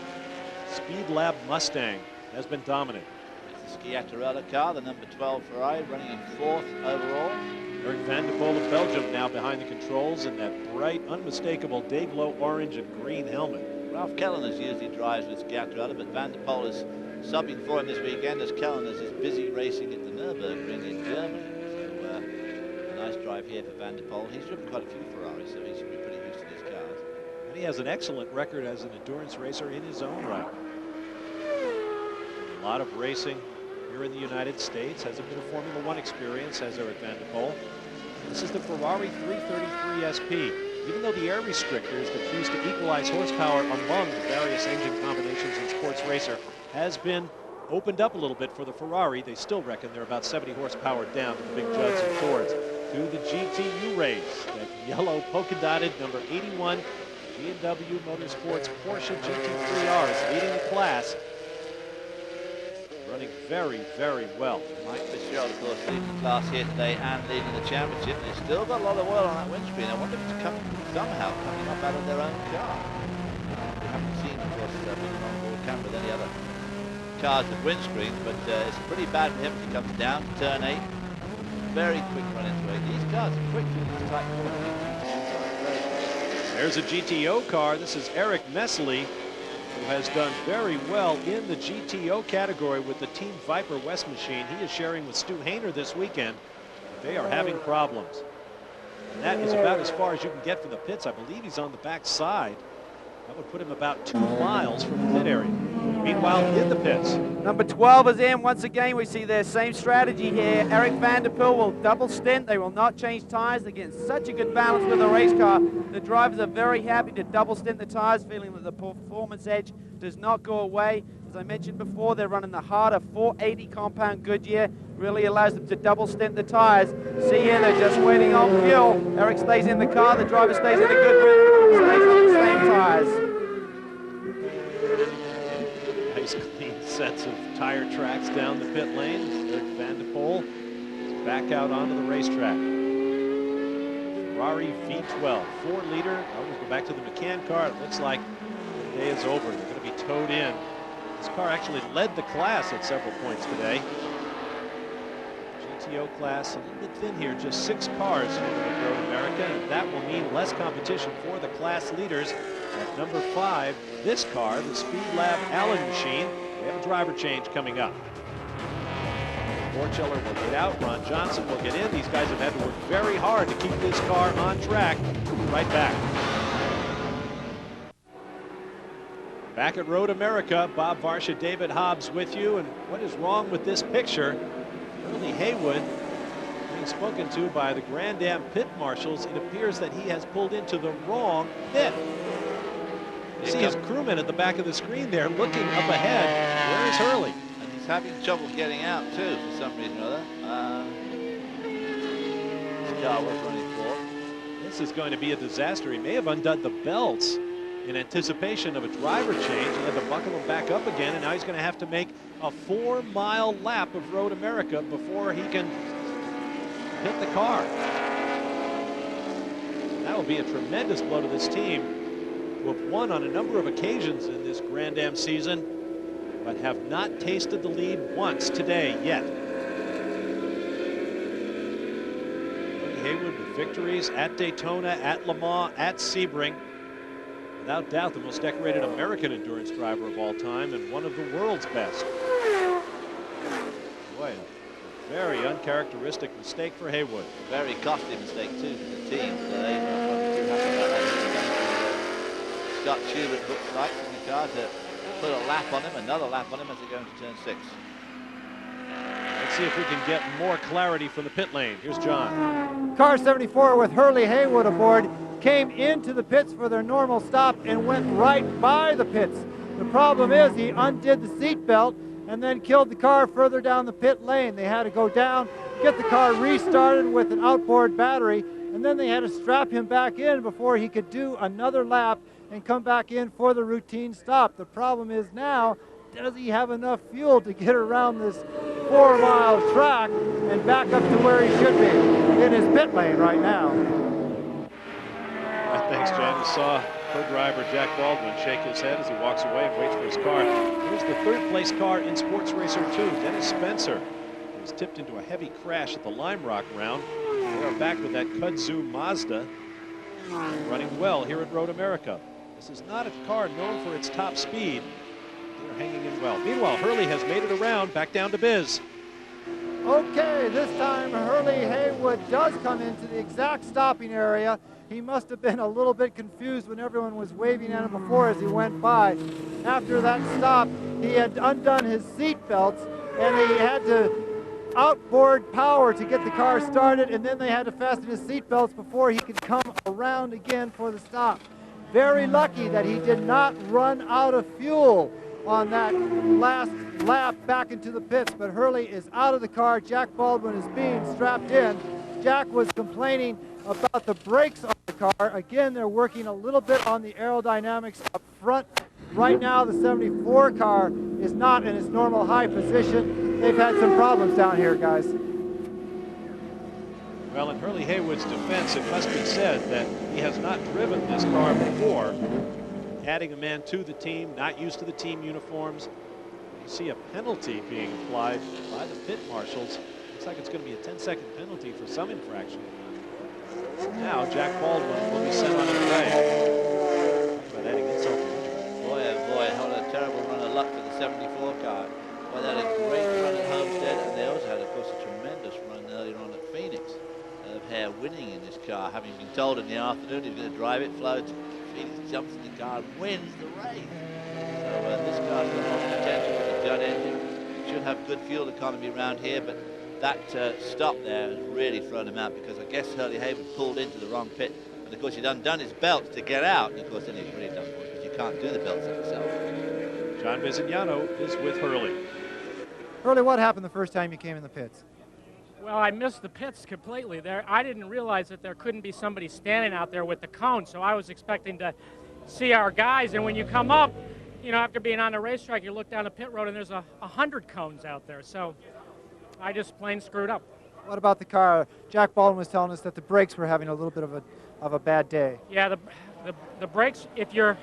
Speed Lab Mustang has been dominant. It's the Schiattarella car, the number 12 Ferrari, running in 4th overall. Eric Van de Poel of Belgium now behind the controls in that bright, unmistakable day-glow orange and green helmet. Ralph Kelleners usually drives with Schiattarella, but Van de Poel is subbing for him this weekend as Kelleners is busy racing at the Nürburgring in Germany. So a nice drive here for Van de Poel. He's driven quite a few Ferraris, so he should be pretty used to these cars. And he has an excellent record as an endurance racer in his own right. A lot of racing here in the United States. Has a bit of Formula One experience, has Eric Van de Poel. This is the Ferrari 333 SP. Even though the air restrictors that used to equalize horsepower among the various engine combinations in Sports Racer has been opened up a little bit for the Ferrari, they still reckon they're about 70 horsepower down to the big Judds and Fords. To the GTU race, that yellow polka-dotted number 81 B&W Motorsports Porsche GT3R is leading the class. Running very, very well. Mike Fitzgerald, of course, leading the class here today and leading the championship. They've still got a lot of oil on that windscreen. I wonder if it's somehow coming up out of their own car. We haven't seen, of course, with an onboard camera with any other cars with windscreens, but it's pretty bad for him as he comes down to turn 8. Very quick run into it. These cars are quick through these tight corners. There's a GTO car. This is Eric Messley, who has done very well in the GTO category with the Team Viper West machine. He is sharing with Stu Hainer this weekend. They are having problems. And that is about as far as you can get from the pits. I believe he's on the back side. That would put him about 2 miles from the pit area. Meanwhile, in the pits, Number 12 is in. Once again, we see their same strategy here. Eric Van der Poel will double stint. They will not change tires. They're getting such a good balance with the race car. The drivers are very happy to double stint the tires, feeling that the performance edge does not go away. As I mentioned before, they're running the harder 480 compound Goodyear. Really allows them to double stint the tires. See here, they're just waiting on fuel. Eric stays in the car. The driver stays in a good rhythm, stays on the same tires. nice clean sets of tire tracks down the pit lane. Eric Van de Poel is back out onto the racetrack. Ferrari V12, 4-liter. Now we'll go back to the McCann car. It looks like the day is over. They're going to be towed in. This car actually led the class at several points today. GTO class a little bit thin here, just 6 cars here at Road America, and that will mean less competition for the class leaders. At number 5, this car, the Speed Lab Allen machine. We have a driver change coming up. Borcheller will get out, Ron Johnson will get in. These guys have had to work very hard to keep this car on track. Right back. Back at Road America, Bob Varsha, David Hobbs with you. And what is wrong with this picture? Early Haywood being spoken to by the Grand Am pit marshals. It appears that he has pulled into the wrong pit. You see his crewman at the back of the screen there looking up ahead. Where is Hurley? And you having trouble getting out too for some reason or other. This car was running fourth. This is going to be a disaster. He may have undone the belts in anticipation of a driver change and had to buckle them back up again, and now he's going to have to make a 4-mile lap of Road America before he can hit the car. That will be a tremendous blow to this team, who have won on a number of occasions in this Grand Am season, but have not tasted the lead once today yet. Haywood with victories at Daytona, at Le Mans, at Sebring. Without doubt, the most decorated American endurance driver of all time and one of the world's best. Boy, a very uncharacteristic mistake for Haywood. Very costly mistake too for the team. So they're not too happy about that. Scott Schubert looks like in the car to put a lap on him, another lap on him as they go into turn 6. Let's see if we can get more clarity from the pit lane. Here's John. Car 74 with Hurley Haywood aboard came into the pits for their normal stop and went right by the pits. The problem is he undid the seat belt and then killed the car further down the pit lane. They had to go down, get the car restarted with an outboard battery, and then they had to strap him back in before he could do another lap and come back in for the routine stop. The problem is now, does he have enough fuel to get around this 4-mile track and back up to where he should be in his pit lane right now? Thanks, John. You saw co-driver Jack Baldwin shake his head as he walks away and waits for his car. Here's the third-place car in Sports Racer 2, Dennis Spencer. He was tipped into a heavy crash at the Lime Rock round. They are back with that kudzu Mazda, running well here at Road America. This is not a car known for its top speed. They're hanging in well. Meanwhile, Hurley has made it around, back down to Biz. Okay, this time Hurley Haywood does come into the exact stopping area. He must have been a little bit confused when everyone was waving at him before as he went by. After that stop, he had undone his seat belts and he had to outboard power to get the car started, and then they had to fasten his seat belts before he could come around again for the stop. Very lucky that he did not run out of fuel on that last lap back into the pits, but Hurley is out of the car. Jack Baldwin is being strapped in. Jack was complaining about the brakes on the car. Again, they're working a little bit on the aerodynamics up front. Right now, the 74 car is not in its normal high position. They've had some problems down here, guys. Well, in Hurley Haywood's defense, it must be said that he has not driven this car before. Adding a man to the team, not used to the team uniforms. You see a penalty being applied by the pit marshals. Looks like it's going to be a 10-second penalty for some infraction. Now Jack Baldwin will be sent on his way. Talk about adding insult to injury. Boy, oh boy, what a terrible run of luck for the 74 car. Well, they had a great run at Homestead, and they also had, of course, a tremendous run earlier on at Phoenix. Of Hare winning in this car, having been told in the afternoon he was going to drive it, floats. Phoenix jumps in the car and wins the race. So this car's got a lot of potential with a gun engine. Should have good fuel economy around here, but that stop there has really thrown him out, because I guess Hurley Haywood pulled into the wrong pit, and of course he'd undone his belt to get out, and of course then he's really done for it, because you can't do the belts on yourself. John Visignano is with Hurley. Hurley, what happened the first time you came in the pits? Well, I missed the pits completely. I didn't realize that there couldn't be somebody standing out there with the cone, so I was expecting to see our guys, and when you come up, you know, after being on the racetrack, you look down the pit road and there's 100 cones out there, so I just plain screwed up. What about the car? Jack Baldwin was telling us that the brakes were having a little bit of a bad day. Yeah, the brakes, if you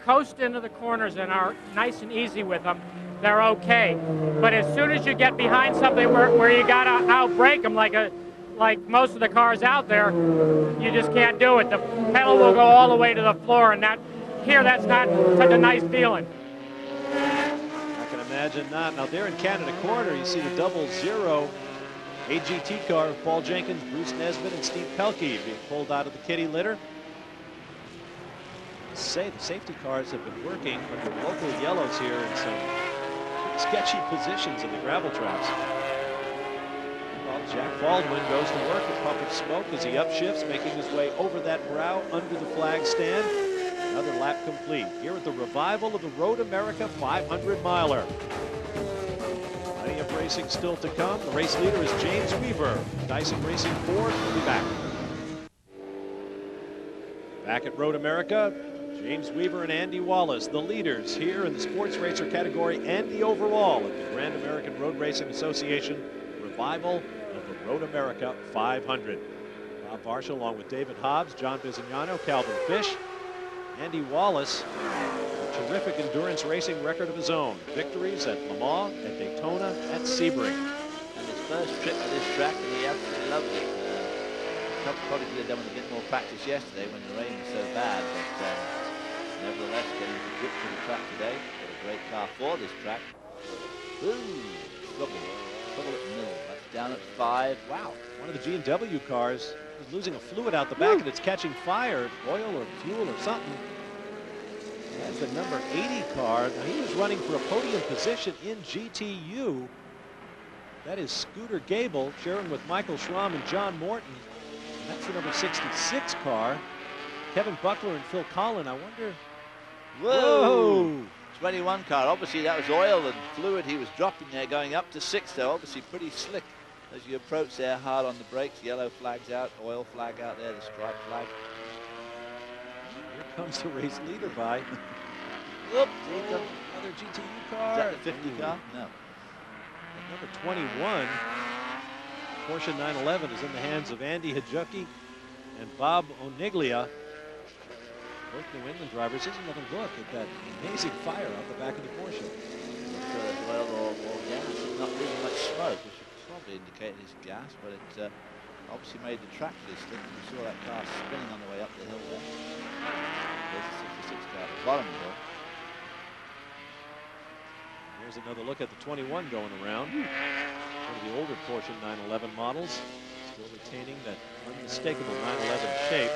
coast into the corners and are nice and easy with them, they're okay. But as soon as you get behind something where you got to outbrake them like most of the cars out there, you just can't do it. The pedal will go all the way to the floor, and that's not such a nice feeling. I can imagine not. Now there in Canada Corner, you see the 00 AGT car of Paul Jenkins, Bruce Nesbitt, and Steve Pelkey being pulled out of the kitty litter. Say the safety cars have been working under local yellows here in some sketchy positions in the gravel traps. Well, Jack Baldwin goes to work with puff of smoke as he upshifts, making his way over that brow under the flag stand. Another lap complete here at the revival of the Road America 500 miler. racing still to come. The race leader is James Weaver. Dyson Racing Ford will be back. Back at Road America, James Weaver and Andy Wallace, the leaders here in the sports racer category and the overall at the Grand American Road Racing Association revival of the Road America 500. Bob Varsha along with David Hobbs, John Bizignano, Calvin Fish. Andy Wallace, a terrific endurance racing record of his own. Victories at Le Mans, at Daytona, at Sebring. And his first trip to this track, and he absolutely loved it. Probably could have done with a bit more practice yesterday when the rain was so bad, but nevertheless, getting the grip to the track today. Got a great car for this track. Ooh, trouble at the middle. That's down at 5. Wow. One of the G&W cars is losing a fluid out the back and it's catching fire, oil or fuel or something. That's the number 80 car. Now he was running for a podium position in GTU. That is Scooter Gable sharing with Michael Schramm and John Morton. And that's the number 66 car. Kevin Buckler and Phil Collin. I wonder. Whoa! 21 car. Obviously that was oil and fluid he was dropping there, going up to 6 though. Obviously pretty slick as you approach there, hard on the brakes. Yellow flag's out, oil flag out there, the stripe flag. Here comes the race leader by. Whoop! Another GTU car. Is that the 50 car? No. And number 21, Porsche 911, is in the hands of Andy Hajduki and Bob Oniglia. Both New England drivers. Isn't another look at that amazing fire out the back of the Porsche. Oil or gas. It's not really much smoke, which would probably indicate it's gas, but it obviously made the track really slick. You saw that car spinning on the way up the hill there. There's the 66 car at the bottom of the hill. Here's another look at the 21 going around. One of the older Porsche 911 models, still retaining that unmistakable 911 shape.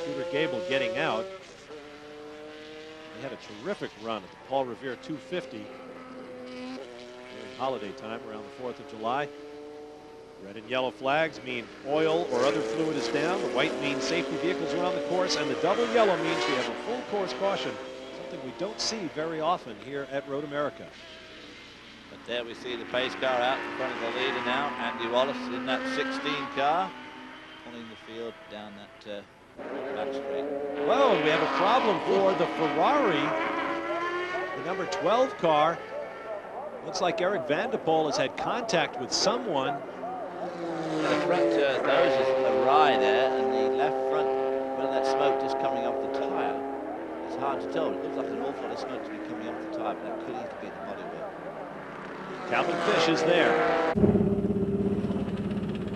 Scooter Gable getting out. They had a terrific run at the Paul Revere 250 during holiday time around the 4th of July. Red and yellow flags mean oil or other fluid is down. The white means safety vehicles are on the course, and the double yellow means we have a full course caution, something we don't see very often here at Road America. But there we see the pace car out in front of the leader now. Andy Wallace in that 16 car, pulling the field down that back straight. Well, we have a problem for the Ferrari. The number 12 car. Looks like Eric Van de Poel has had contact with someone. The front nose is awry there, and the left front, well, that smoke just coming off the tyre. It's hard to tell. It looks like an awful lot of smoke to be coming off the tyre, but that could easily be the bodywork. Calvin Fish is there.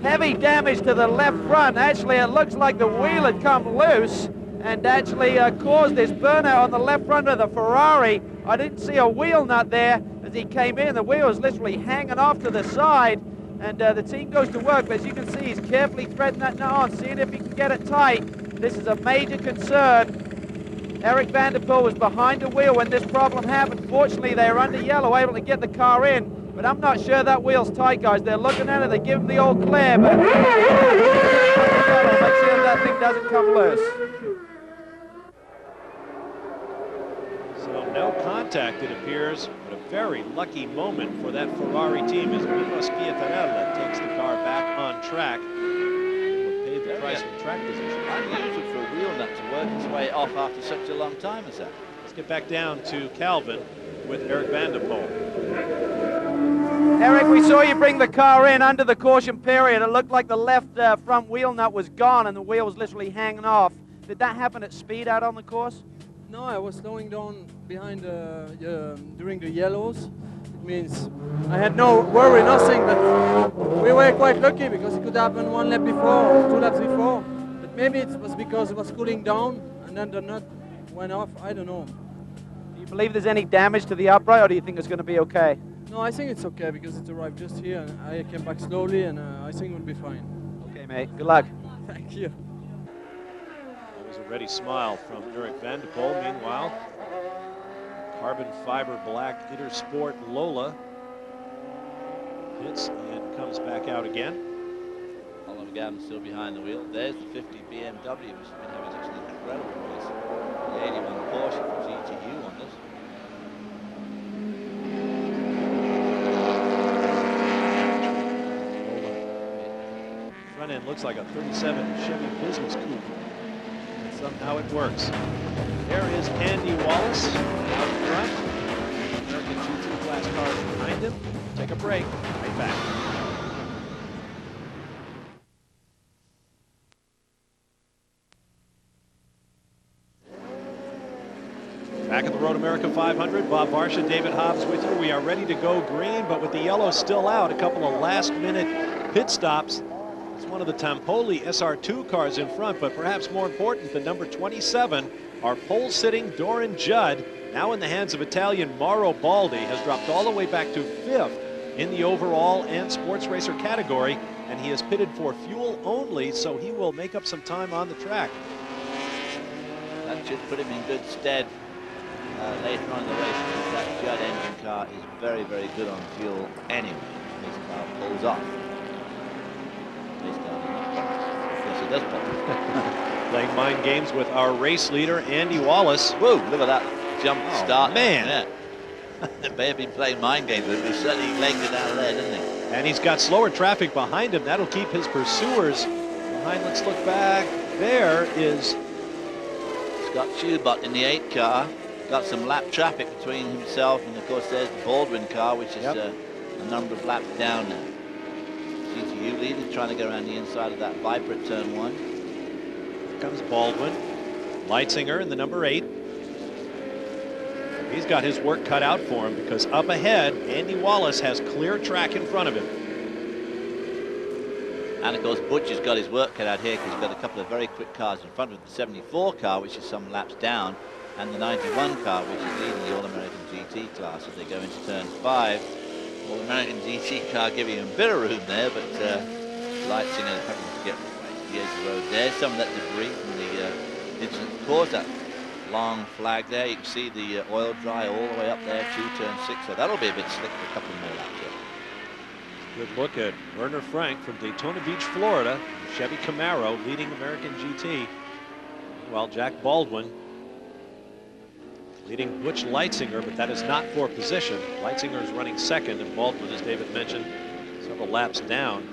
Heavy damage to the left front. Actually, it looks like the wheel had come loose and actually caused this burnout on the left front of the Ferrari. I didn't see a wheel nut there as he came in. The wheel was literally hanging off to the side, and the team goes to work. But as you can see, he's carefully threading that nut on, seeing if he can get it tight. This is a major concern. Eric Van der Poel was behind the wheel when this problem happened. Fortunately, they were under yellow, able to get the car in. But I'm not sure that wheel's tight, guys. They're looking at it. They give him the old clear, but make sure that thing doesn't come loose. So no contact, it appears, but a very lucky moment for that Ferrari team as Mino Spiattarella takes the car back on track. Will pay the price for track position. Unusual for a wheel nut to work its way off after such a long time as that. Let's get back down to Calvin with Eric Van der Poel. Eric, we saw you bring the car in under the caution period. It looked like the left front wheel nut was gone and the wheel was literally hanging off. Did that happen at speed out on the course? No, I was slowing down behind during the yellows. It means I had no worry, nothing, but we were quite lucky because it could happen one lap before, 2 laps before. But maybe it was because it was cooling down and then the nut went off. I don't know. Do you believe there's any damage to the upright, or do you think it's going to be okay? No, I think it's okay because it arrived just here and I came back slowly and I think we'll be fine. Okay, mate. Good luck. Thank you. There was a ready smile from Eric Van der Poel. Meanwhile, carbon fiber black Intersport Lola hits and comes back out again. Oliver Gavin still behind the wheel. There's the 50 BMW, which has been having such an incredible race. The 81 Porsche from GTU on this. end looks like a 37 Chevy business coupe. And somehow it works. There is Andy Wallace out front. American GT class cars behind him. Take a break. Right back. Back at the Road America 500, Bob Varsha, David Hobbs with you. We are ready to go green, but with the yellow still out, a couple of last-minute pit stops. It's one of the Tampoli SR2 cars in front, but perhaps more important, the number 27, our pole-sitting Doran Judd, now in the hands of Italian Mauro Baldi, has dropped all the way back to 5th in the overall and sports racer category, and he is pitted for fuel only, so he will make up some time on the track. That should put him in good stead later on in the race, because that Judd engine car is very, very good on fuel anyway. This car pulls off. This car does not. Yes, it does pull. Playing mind games with our race leader, Andy Wallace. Whoa, look at that jump start. Man. Yeah. They may have been playing mind games, but he certainly legged it out of there, didn't he? And he's got slower traffic behind him. That'll keep his pursuers behind. Let's look back. There is Scott Schubert in the 8 car. Got some lap traffic between himself and, of course, there's the Baldwin car, which is a number of laps down now. GTU leader trying to go around the inside of that Viper at turn 1. Here comes Baldwin. Leitzinger in the number 8. He's got his work cut out for him, because up ahead, Andy Wallace has clear track in front of him. And, of course, Butch has got his work cut out here, because he's got a couple of very quick cars in front of him. The 74 car, which is some laps down, and the 91 car, which is leading the All-American GT class as they go into turn 5. All-American GT car giving him a bit of room there, but Leitzinger having to get right to the edge of the road there. Some of that debris from the incident caused that long flag there. You can see the oil dry all the way up there to turn 6, so that'll be a bit slick for a couple more laps there. Good look at Werner Frank from Daytona Beach, Florida. Chevy Camaro leading American GT. While Jack Baldwin leading Butch Leitzinger, but that is not for position. Leitzinger is running second, and Baldwin, as David mentioned, several laps down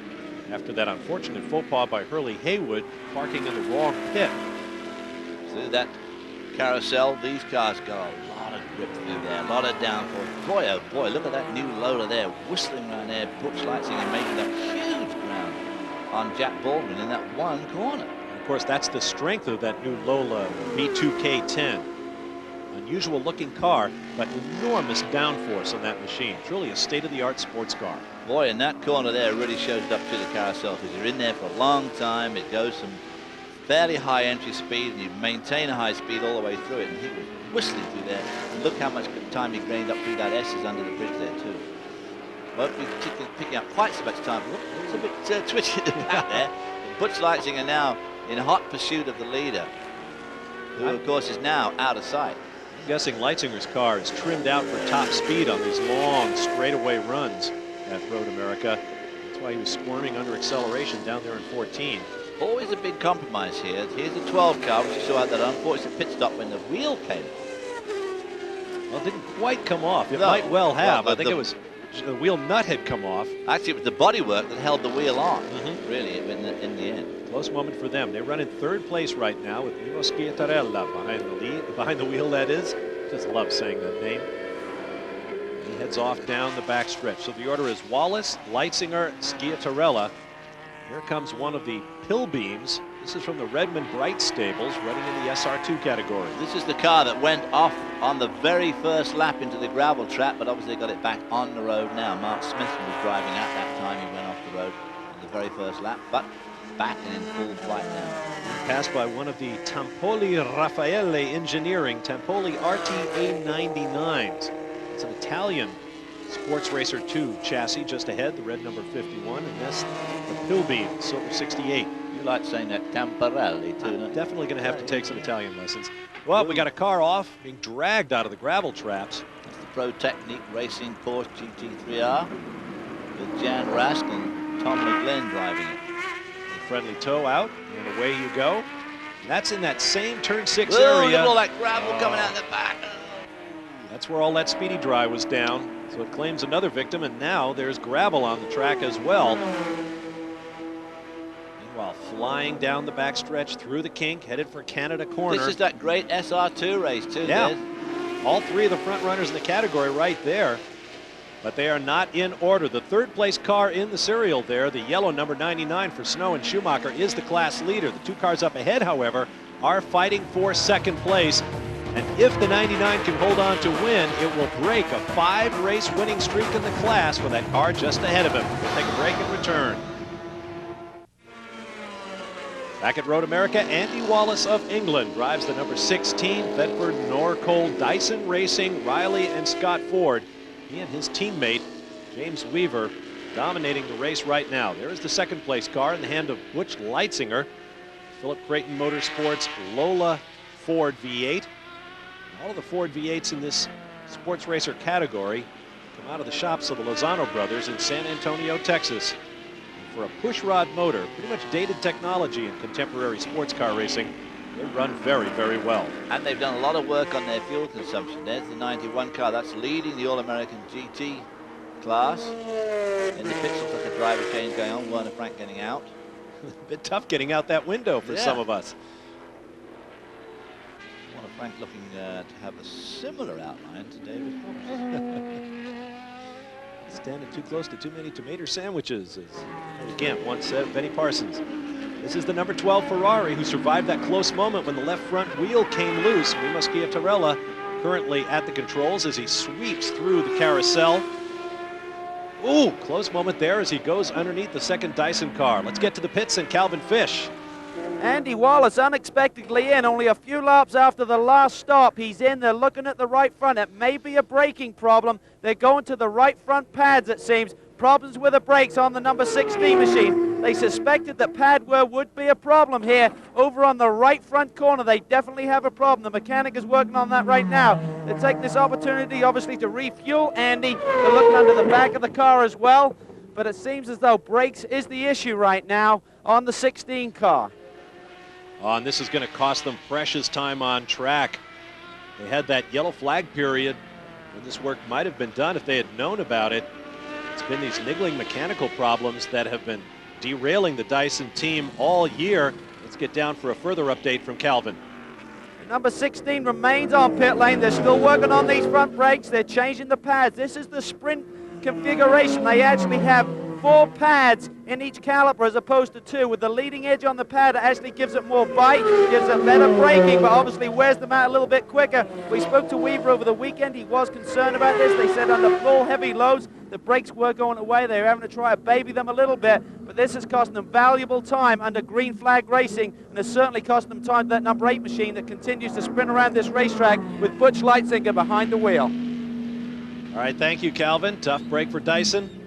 after that unfortunate faux pas by Hurley Haywood, parking in the wrong pit. Through that carousel, these cars got a lot of grip through there, a lot of downforce. Boy, oh boy, look at that new loader there, whistling around there. Butch Leitzinger making that huge ground on Jack Baldwin in that one corner. And of course, that's the strength of that new Lola V2K10. Unusual looking car, but enormous downforce on that machine. Truly a state-of-the-art sports car. Boy, and that corner there really shows up to the carousel, because you're in there for a long time. It goes some fairly high entry speed, and you maintain a high speed all the way through it. And he was whistling through there. And look how much time he gained up through that S's under the bridge there too. Won't be particularly picking up quite so much time. Look, it's a bit twitchy at the back there. Butch Leitzinger now in hot pursuit of the leader, who of course is now out of sight. I'm guessing Leitzinger's car is trimmed out for top speed on these long straightaway runs at Road America. That's why he was squirming under acceleration down there in 14. Always a big compromise here. Here's the 12 car, which you saw at that unfortunate pit stop when the wheel came off. Well, it didn't quite come off. It might well have. Well, I think it was the wheel nut had come off. Actually, it was the bodywork that held the wheel on, really, in the end. Close moment for them. They run in 3rd place right now with Nino Schiattarella behind the wheel, that is. Just love saying that name. He heads off down the back stretch. So the order is Wallace, Leitzinger, Schiattarella. Here comes one of the Pill Beams. This is from the Redmond Bright stables, running in the SR2 category. This is the car that went off on the very first lap into the gravel trap, but obviously got it back on the road now. Mark Smith was driving at that time. He went off the road on the very first lap, but back and in full flight now. Passed by one of the Tampoli Raffaele Engineering Tampoli RTA 99s. It's an Italian Sports Racer 2 chassis just ahead, the red number 51, and this, the Pilbeam, silver 68. You like saying that Tamparelli too, I'm definitely going to have to take some Italian lessons. Well, we got a car off, being dragged out of the gravel traps. That's the Pro Technique Racing Porsche GT3R with Jan Rask and Tom McGlynn driving it. A friendly tow out, and away you go. And that's in that same turn 6 Whoa, area. look at all that gravel coming out the back. That's where all that speedy dry was down. So it claims another victim, and now there's gravel on the track as well. Now flying down the backstretch through the kink, headed for Canada corner. This is that great SR2 race too. Yeah. Des. All three of the front runners in the category right there. But they are not in order. The third place car in the serial there, the yellow number 99 for Snow and Schumacher, is the class leader. The two cars up ahead, however, are fighting for second place. And if the 99 can hold on to win, it will break a 5-race winning streak in the class with that car just ahead of him. We'll take a break and return. Back at Road America, Andy Wallace of England drives the number 16 Thetford Norcold Dyson Racing Riley and Scott Ford. He and his teammate, James Weaver, dominating the race right now. There is the second place car in the hand of Butch Leitzinger. Philip Creighton Motorsports Lola Ford V8. All of the Ford V8s in this sports racer category come out of the shops of the Lozano brothers in San Antonio, Texas. And for a pushrod motor, pretty much dated technology in contemporary sports car racing, they run very, very well. And they've done a lot of work on their fuel consumption. There's the 91 car. That's leading the All-American GT class. In the pits, looks like a driver change going on. Werner Frank getting out. A bit tough getting out that window for some of us. Werner Frank looking to have a similar outline to David Hobbs. Standing too close to too many tomato sandwiches, as again once said Benny Parsons. This is the number 12 Ferrari who survived that close moment when the left front wheel came loose. Remo Schiaparella currently at the controls as he sweeps through the carousel. Ooh, close moment there as he goes underneath the second Dyson car. Let's get to the pits and Calvin Fish. Andy Wallace unexpectedly in, only a few laps after the last stop. He's in, they're looking at the right front. It may be a braking problem. They're going to the right front pads, it seems. Problems with the brakes on the number 16 machine. They suspected that pad wear would be a problem here over on the right front corner. They definitely have a problem. The mechanic is working on that right now. They take this opportunity, obviously, to refuel Andy. They're looking under the back of the car as well. But it seems as though brakes is the issue right now on the 16 car. Oh, and this is going to cost them precious time on track. They had that yellow flag period when this work might have been done if they had known about it. It's been these niggling mechanical problems that have been derailing the Dyson team all year. Let's get down for a further update from Calvin. Number 16 remains on pit lane. They're still working on these front brakes. They're changing the pads. This is the sprint configuration. They actually have 4 pads in each caliper as opposed to 2. With the leading edge on the pad, it actually gives it more bite, gives it better braking, but obviously wears them out a little bit quicker. We spoke to Weaver over the weekend. He was concerned about this. They said under full heavy loads, the brakes were going away. They were having to try to baby them a little bit, but this has cost them valuable time under green flag racing, and has certainly cost them time to that number 8 machine that continues to sprint around this racetrack with Butch Leitzinger behind the wheel. All right, thank you, Calvin. Tough break for Dyson.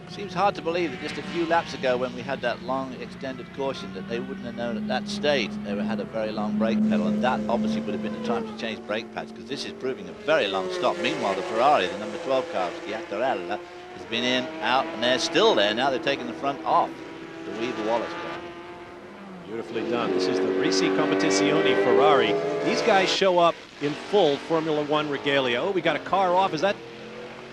Seems hard to believe that just a few laps ago when we had that long extended caution that they wouldn't have known at that stage they had a very long brake pedal, and that obviously would have been the time to change brake pads, because this is proving a very long stop. Meanwhile, the Ferrari, the number 12 car, Schiaparella, has been in, out, and they're still there. Now they're taking the front off the Weaver Wallace car. Beautifully done. This is the Risi Competizione Ferrari. These guys show up in full Formula One regalia. Oh, we got a car off. Is that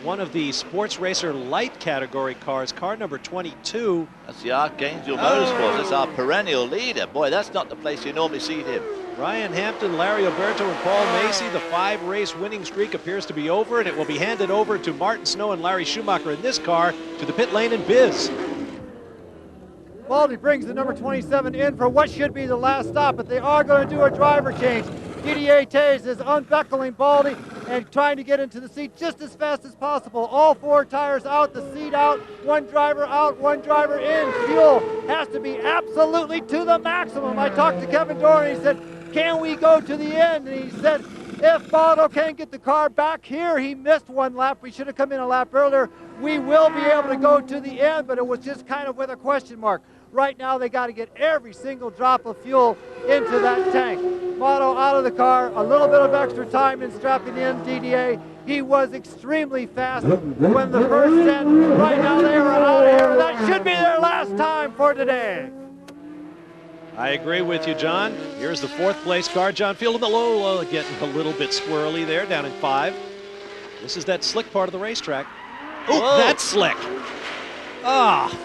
one of the sports racer light category cars, car number 22? That's the Archangel Motorsports. That's our perennial leader. Boy, that's not the place you normally see him. Ryan Hampton, Larry Alberto, and Paul Macy. The 5-race winning streak appears to be over, and it will be handed over to Martin Snow and Larry Schumacher in this car to the pit lane in Biz. Baldy brings the number 27 in for what should be the last stop, but they are going to do a driver change. Didier Taze is unbuckling Baldy and trying to get into the seat just as fast as possible. All 4 tires out, the seat out, 1 driver out, 1 driver in. Fuel has to be absolutely to the maximum. I talked to Kevin Dorn and he said, can we go to the end? And he said, if Baldo can't get the car back here, he missed 1 lap. We should have come in a lap earlier. We will be able to go to the end, but it was just kind of with a question mark. Right now, they got to get every single drop of fuel into that tank. Motto out of the car, a little bit of extra time in strapping in DDA. He was extremely fast when the first set. Right now, they are out of here. That should be their last time for today. I agree with you, John. Here's the 4th place car. John Field of the Lola getting a little bit squirrely there, down in 5. This is that slick part of the racetrack. Oh, that's slick. Ah.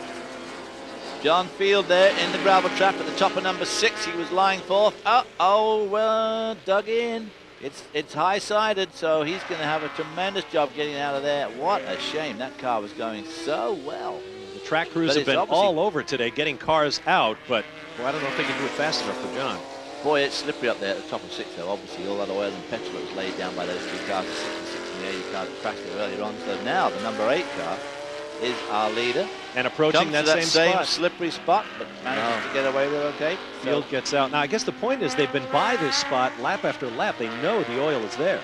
John Field there in the gravel trap at the top of number 6. He was lying fourth. Dug in. It's high-sided, so he's going to have a tremendous job getting out of there. What a shame. That car was going so well. The track crews have been all over today getting cars out, but well, I don't know if they can do it fast enough for John. Boy, it's slippery up there at the top of 6, though. Obviously, all that oil and petrol that was laid down by those 2 cars, the 66 and the 80 car that crashed there earlier on. So now the number 8 car is our leader. And approaching that same spot. Slippery spot, but manages to get away with it okay. Field gets out. Now, I guess the point is they've been by this spot lap after lap. They know the oil is there.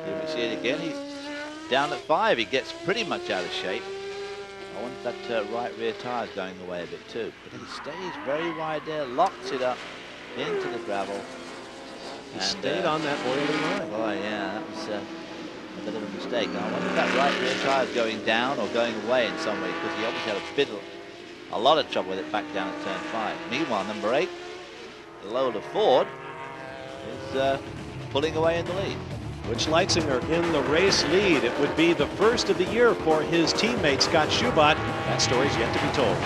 Here we see it again. He's down at 5. He gets pretty much out of shape. I wonder if that right rear tire is going away a bit too. But he stays very wide there, locks it up into the gravel. He stayed on that oily line. Boy, yeah, that was a bit of a mistake. Now, I wonder if that right rear tire is going down or going away in some way, because he obviously had a lot of trouble with it back down at turn 5. Meanwhile, number 8, the load of Ford, is pulling away in the lead. Butch Leitzinger in the race lead. It would be the first of the year for his teammate Scott Schubert. That story's yet to be told.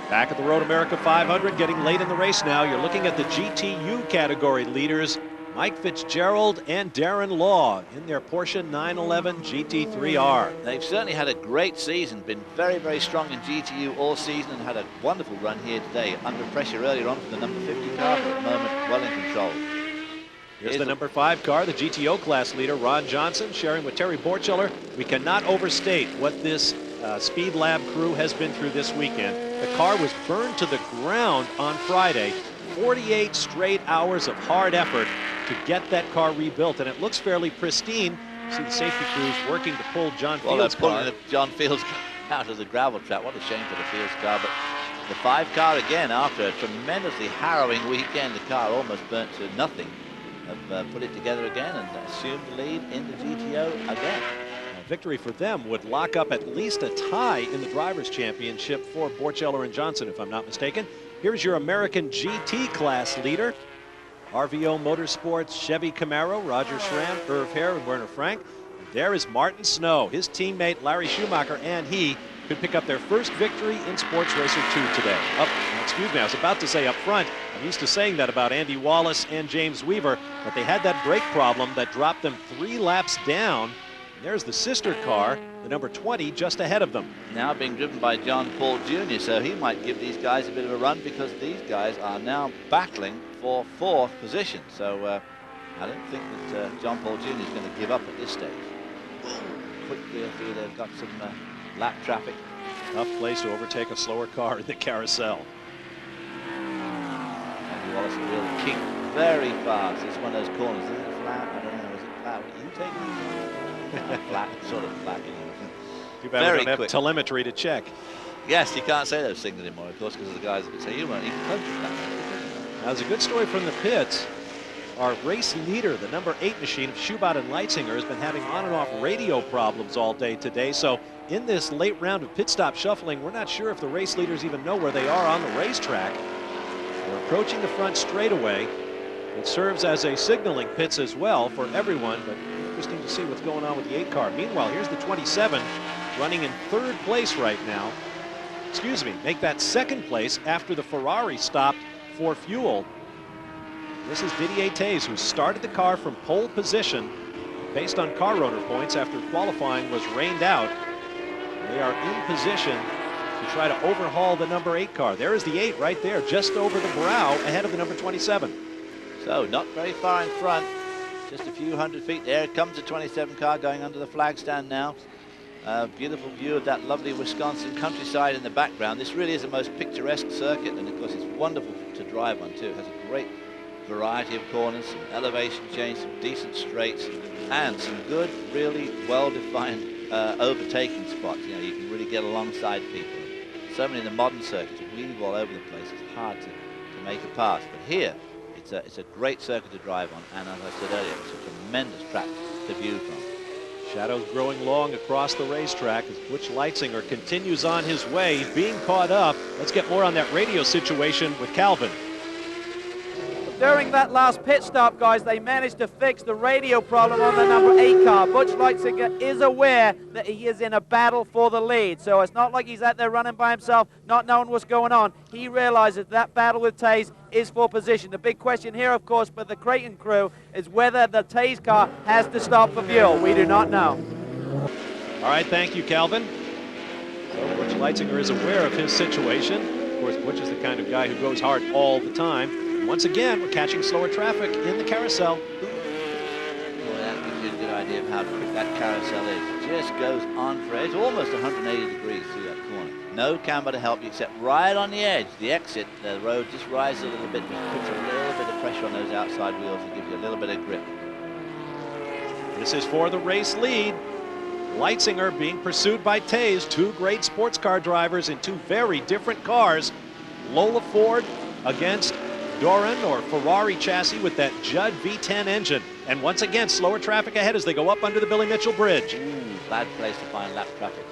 Back at the Road America 500, getting late in the race now. You're looking at the GTU category leaders, Mike Fitzgerald and Darren Law in their Porsche 911 GT3R. They've certainly had a great season, been very, very strong in GTU all season, and had a wonderful run here today. Under pressure earlier on from the number 50 car, but at the moment well in control. Here's the number 5 car, the GTO class leader, Ron Johnson, sharing with Terry Borchiller. We cannot overstate what this Speed Lab crew has been through this weekend. The car was burned to the ground on Friday. 48 straight hours of hard effort to get that car rebuilt, and it looks fairly pristine. You see the safety crews working to pull John Field's car. Pulling John Field's out of the gravel trap. What a shame for the Fields car, but the 5 car again, after a tremendously harrowing weekend, the car almost burnt to nothing. Have put it together again and assumed the lead in the GTO again. A victory for them would lock up at least a tie in the Drivers' Championship for Borchiller and Johnson, if I'm not mistaken. Here's your American GT class leader. RVO Motorsports Chevy Camaro, Roger Schramm, Irv Hare, and Werner Frank. And there is Martin Snow. His teammate Larry Schumacher and he could pick up their first victory in Sports Racer 2 today. Excuse me, I was about to say up front. I'm used to saying that about Andy Wallace and James Weaver, but they had that brake problem that dropped them 3 laps down. And there's the sister car, the number 20, just ahead of them. Now being driven by John Paul Jr., so he might give these guys a bit of a run, because these guys are now battling for 4th position. So I don't think that John Paul Jr. is going to give up at this stage. Quickly through, they've got some lap traffic. Tough place to overtake a slower car in the carousel. Andy Wallace will kick very fast. It's one of those corners. Is it flat? I don't know. Is it flat? Are you taking flat? Sort of flat. Too bad we don't have telemetry to check. Yes, you can't say those things anymore, of course, because the guys would say you weren't even close to that. Now, there's a good story from the pits. Our race leader, the number 8 machine of Schubert and Leitzinger, has been having on and off radio problems all day today. So in this late round of pit stop shuffling, we're not sure if the race leaders even know where they are on the racetrack. We're approaching the front straightaway. It serves as a signaling pits as well for everyone, but interesting to see what's going on with the 8 car. Meanwhile, here's the 27 running in 3rd place right now. Excuse me, make that 2nd place after the Ferrari stopped for fuel. This is Didier Taze, who started the car from pole position based on car owner points after qualifying was rained out. They are in position to try to overhaul the number 8 car. There is the 8 right there, just over the brow, ahead of the number 27. So not very far in front, just a few hundred feet. There comes the 27 car going under the flag stand now. Beautiful view of that lovely Wisconsin countryside in the background. This really is the most picturesque circuit, and of course it's wonderful to drive on too. It has a great variety of corners, some elevation change, some decent straights, and some good, really well-defined overtaking spots. You know, you can really get alongside people. So many in the modern circuits weave all over the place. It's hard to make a pass, but here it's a great circuit to drive on, and as I said earlier, it's a tremendous track to view from. Shadows growing long across the racetrack as Butch Leitzinger continues on his way. He's being caught up. Let's get more on that radio situation with Calvin. During that last pit stop, guys, they managed to fix the radio problem on the number 8 car. Butch Leitzinger is aware that he is in a battle for the lead. So it's not like he's out there running by himself, not knowing what's going on. He realizes that battle with Taze is for position. The big question here, of course, for the Creighton crew is whether the Taze car has to stop for fuel. We do not know. All right, thank you, Calvin. So Butch Leitzinger is aware of his situation. Of course, Butch is the kind of guy who goes hard all the time. Once again, we're catching slower traffic in the carousel. Well, that gives you a good idea of how quick that carousel is. It just goes on for it's almost 180 degrees through that corner. No camber to help you except right on the edge. The exit, the road just rises a little bit, just puts a little bit of pressure on those outside wheels and gives you a little bit of grip. This is for the race lead. Leitzinger being pursued by Taze, two great sports car drivers in two very different cars. Lola Ford against Doran or Ferrari chassis with that Judd V10 engine. And once again, slower traffic ahead as they go up under the Billy Mitchell Bridge. Ooh, bad place to find lap traffic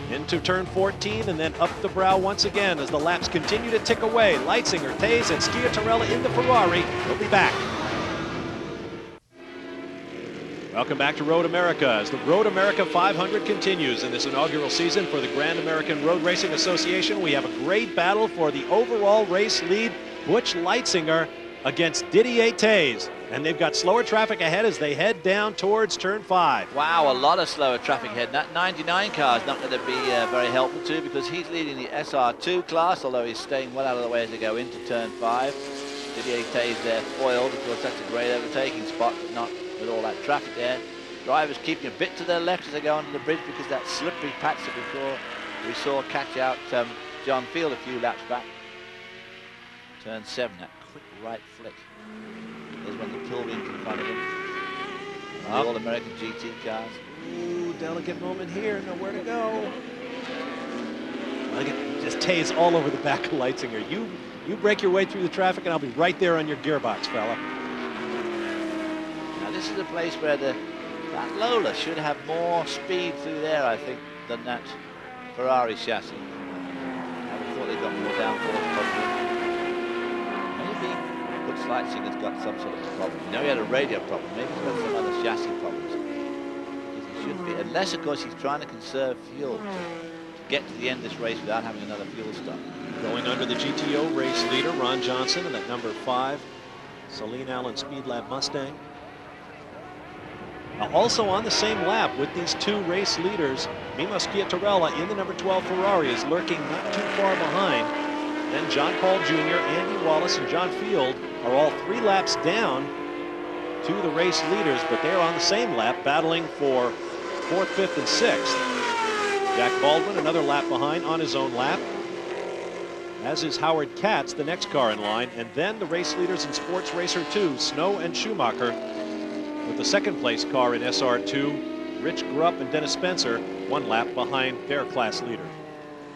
there. Into turn 14 and then up the brow once again as the laps continue to tick away. Leitzinger, Taze, and Sciatarella in the Ferrari. We'll be back. Welcome back to Road America as the Road America 500 continues in this inaugural season for the Grand American Road Racing Association. We have a great battle for the overall race lead. Butch Leitzinger against Didier Taze. And they've got slower traffic ahead as they head down towards turn 5. Wow, a lot of slower traffic ahead. That 99 car is not going to be very helpful too because he's leading the SR2 class, although he's staying well out of the way as they go into turn 5. Didier Taze there foiled. Of course, that's a great overtaking spot, but not with all that traffic there. Drivers keeping a bit to their left as they go under the bridge because that slippery patch that we saw catch out John Field a few laps back. Turn 7, that quick right flick. There's one of the Pilbeams in front of him. The All-American GT cars. Ooh, delicate moment here, nowhere to go. Look at just Taze all over the back of Leitzinger. You break your way through the traffic and I'll be right there on your gearbox, fella. Now this is a place where that Lola should have more speed through there, I think, than that Ferrari chassis. I would thought they got more downforce probably. Maybe Butch Leitzinger's got some sort of problem. You know, he had a radio problem. Maybe he's got some other chassis problems. Because he should be, unless of course he's trying to conserve fuel to get to the end of this race without having another fuel stop. Going under the GTO race leader, Ron Johnson, and that number 5, Celine Allen Speed Lab Mustang. Now also on the same lap with these two race leaders, Mimo Sciatarella in the number 12 Ferrari is lurking not too far behind. Then John Paul Jr., Andy Wallace, and John Field are all 3 laps down to the race leaders, but they're on the same lap battling for 4th, 5th, and 6th. Jack Baldwin another lap behind on his own lap, as is Howard Katz, the next car in line, and then the race leaders in Sports Racer 2, Snow and Schumacher, with the second place car in SR2, Rich Grupp and Dennis Spencer, 1 lap behind their class leader.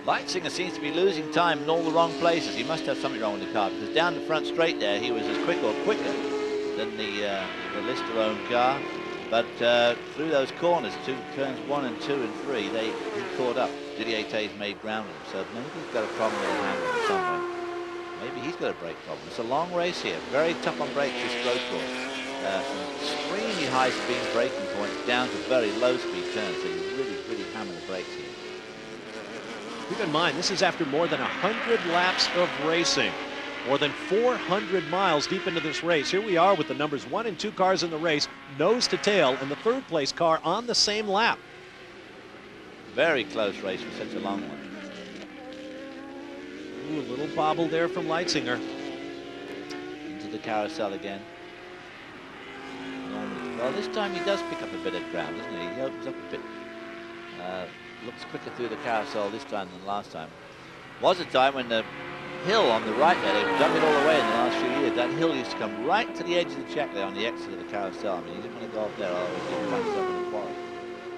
Leitzinger seems to be losing time in all the wrong places. He must have something wrong with the car because down the front straight there, he was as quick or quicker than the Lister-owned car. But through those corners, turns 1 and 2 and 3, he caught up. Didier Taze made ground with him, so maybe he's got a problem with the handle in some way. Maybe he's got a brake problem. It's a long race here, very tough on brakes this road course. Some extremely high-speed braking points down to very low-speed turns, so you really hammer the brakes here. Keep in mind, this is after more than 100 laps of racing. More than 400 miles deep into this race. Here we are with the numbers 1 and 2 cars in the race, nose to tail, and the 3rd place car on the same lap. Very close race for such a long one. Ooh, a little bobble there from Leitzinger. Into the carousel again. Well, this time he does pick up a bit of ground, doesn't he? He opens up a bit. Looks quicker through the carousel this time than last time. Was a time when the hill on the right there, they've dug it all the way in the last few years. That hill used to come right to the edge of the track there on the exit of the carousel. I mean, you didn't want to go up there, otherwise you'd find yourself in a quarry.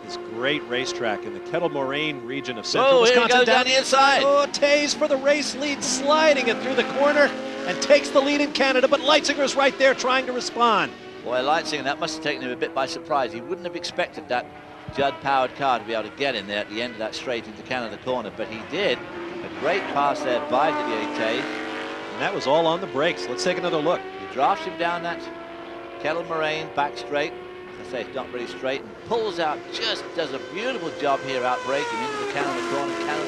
This great racetrack in the Kettle Moraine region of central Wisconsin. Here we go down the inside. Oh, Taze for the race lead, sliding it through the corner and takes the lead in Canada, but Leitzinger's right there trying to respond. Boy, Leitzinger, that must have taken him a bit by surprise. He wouldn't have expected that Judd-powered car to be able to get in there at the end of that straight into Canada corner, but he did. A great pass there by Didier Taze. that was all on the brakes. Let's take another look. He drafts him down that kettle moraine back straight. As I say, it's not really straight, and pulls out, just does a beautiful job here out braking into the can of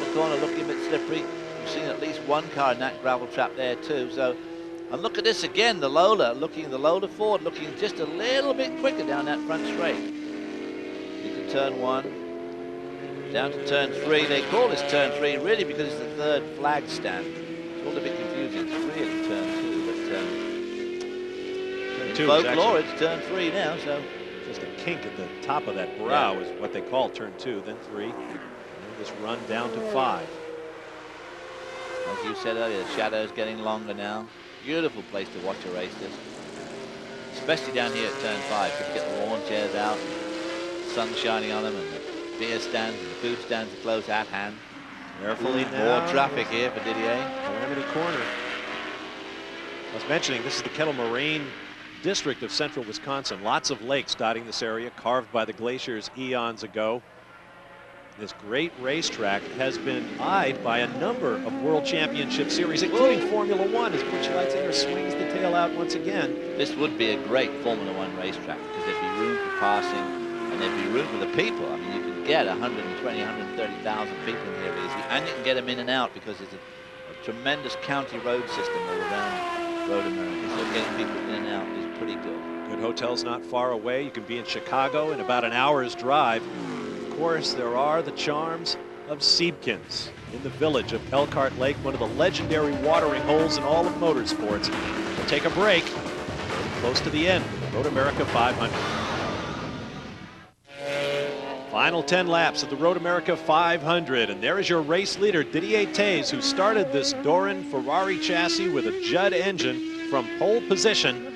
the corner, looking a bit slippery. We've seen at least one car in that gravel trap there too. So, and look at this again, the Lola, the Lola Ford looking just a little bit quicker down that front straight. Into turn 1, down to turn 3. They call this turn 3 really because it's the third flag stand. It's all a bit confusing. It's really turn 2, but Turn 2 folklore, it's turn 3 now. So just a kink at the top of that brow is what they call turn 2, then 3, and this run down to 5. As you said earlier, the shadow's getting longer now. Beautiful place to watch a race this. Especially down here at turn 5. Just get the lawn chairs out, sun shining on them, and the beer stands and the food stands are close at hand. Carefully now. More traffic here for Didier. Calamity Corner. I was mentioning this is the Kettle Moraine district of central Wisconsin. Lots of lakes dotting this area, carved by the glaciers eons ago. This great racetrack has been eyed by a number of World Championship series, including Formula One, as Butch Leitzinger swings the tail out once again. This would be a great Formula One racetrack because there'd be room for passing and there'd be room for the people. I mean, you could get 120, 130,000 people in here easily, and you can get them in and out because there's a tremendous county road system all around Road America. So getting people in and out is pretty good. Good hotels not far away. You can be in Chicago in about an hour's drive. Of course, there are the charms of Siebkens in the village of Elkhart Lake, one of the legendary watering holes in all of motorsports. We'll take a break. We're close to the end of the Road America 500. Final 10 laps of the Road America 500, and there is your race leader, Didier Taze, who started this Doran Ferrari chassis with a Judd engine from pole position,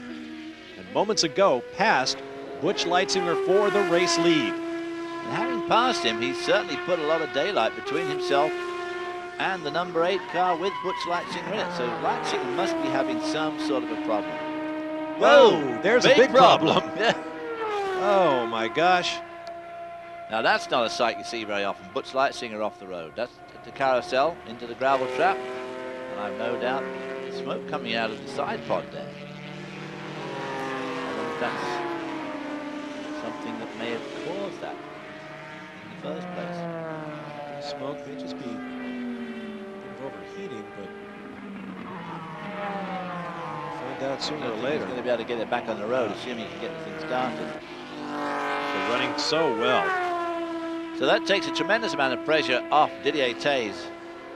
and moments ago passed Butch Leitzinger for the race lead. And having passed him, he's certainly put a lot of daylight between himself and the number 8 car with Butch Leitzinger in it. So Leitzinger must be having some sort of a problem. Whoa, there's a big problem. Yeah. Oh my gosh. Now that's not a sight you see very often. Butch Leitzinger off the road. That's the carousel into the gravel trap. And I've no doubt smoke coming out of the side pod there. I wonder if that's something that may have caused that in the first place. Smoke may just be overheating, but we'll find out sooner or later. He's going to be able to get it back on the road, assuming he can get the thing started. They're running so well. So that takes a tremendous amount of pressure off Didier Taze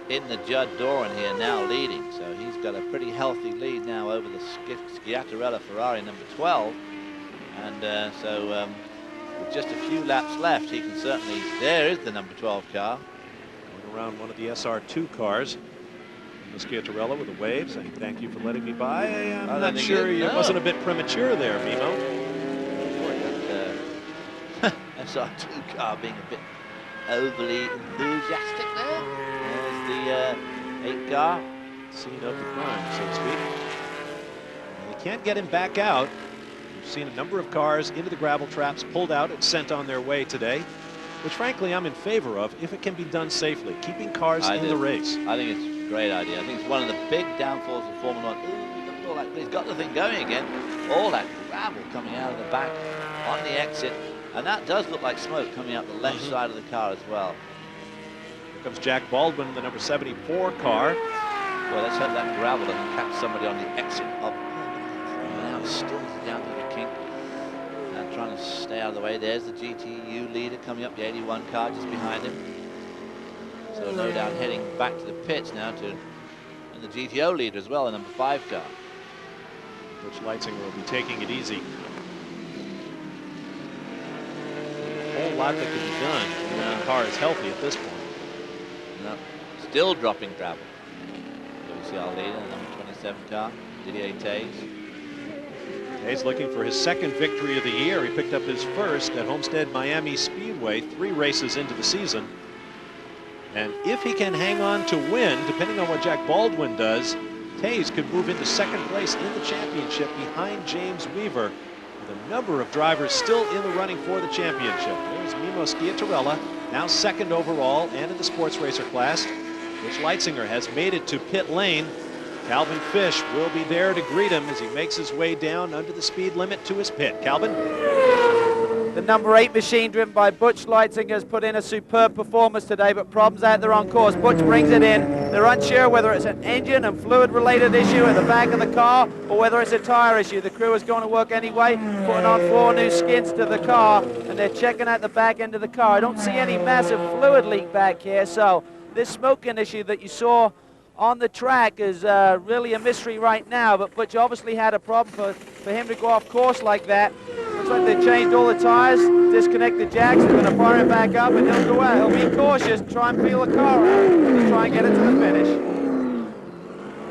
in the Judd Doran here, now leading. So he's got a pretty healthy lead now over the Schiattarella Ferrari number 12. And so with just a few laps left, he can certainly, there is the number 12 car. Going around one of the SR2 cars. The Schiattarella with the wave saying thank you for letting me by. I'm not sure it wasn't a bit premature there, Mimo. SR2 car being a bit overly enthusiastic there. There's the 8 car. Scene of the crime, so to speak. And they can't get him back out. We've seen a number of cars into the gravel traps, pulled out and sent on their way today, which frankly I'm in favor of if it can be done safely, keeping cars in the race. I think it's a great idea. I think it's one of the big downfalls of Formula 1. Ooh, look at all that. He's got the thing going again. All that gravel coming out of the back on the exit. And that does look like smoke coming out the left side of the car as well. Here comes Jack Baldwin in the number 74 car. Well, let's hope that gravel doesn't catch somebody on the exit of. Now still down to the kink. And trying to stay out of the way. There's the GTU leader coming up, the 81 car just behind him. So no doubt heading back to the pits now to, and the GTO leader as well, the number 5 car. Butch Leitzinger will be taking it easy. A whole lot that could be done when the car is healthy at this point. No, still dropping gravel. WCR leader, the number 27 car, Didier Taze. He's looking for his second victory of the year. He picked up his first at Homestead Miami Speedway 3 races into the season. And if he can hang on to win, depending on what Jack Baldwin does, Taze could move into second place in the championship behind James Weaver, with a number of drivers still in the running for the championship. There's Mimo Schiattarella, now second overall and in the sports racer class. Butch Leitzinger has made it to pit lane. Calvin Fish will be there to greet him as he makes his way down under the speed limit to his pit. Calvin? The number 8 machine driven by Butch Leitzinger has put in a superb performance today, but problems out there on course. Butch brings it in. They're unsure whether it's an engine and fluid related issue at the back of the car or whether it's a tire issue. The crew is going to work anyway, putting on 4 new skins to the car, and they're checking out the back end of the car. I don't see any massive fluid leak back here, so this smoking issue that you saw on the track is really a mystery right now, but Butch obviously had a problem for him to go off course like that. Looks like they changed all the tires, disconnect the jacks, they're going to fire it back up, and he'll go out. He'll be cautious, try and feel the car out to try and get it to the finish.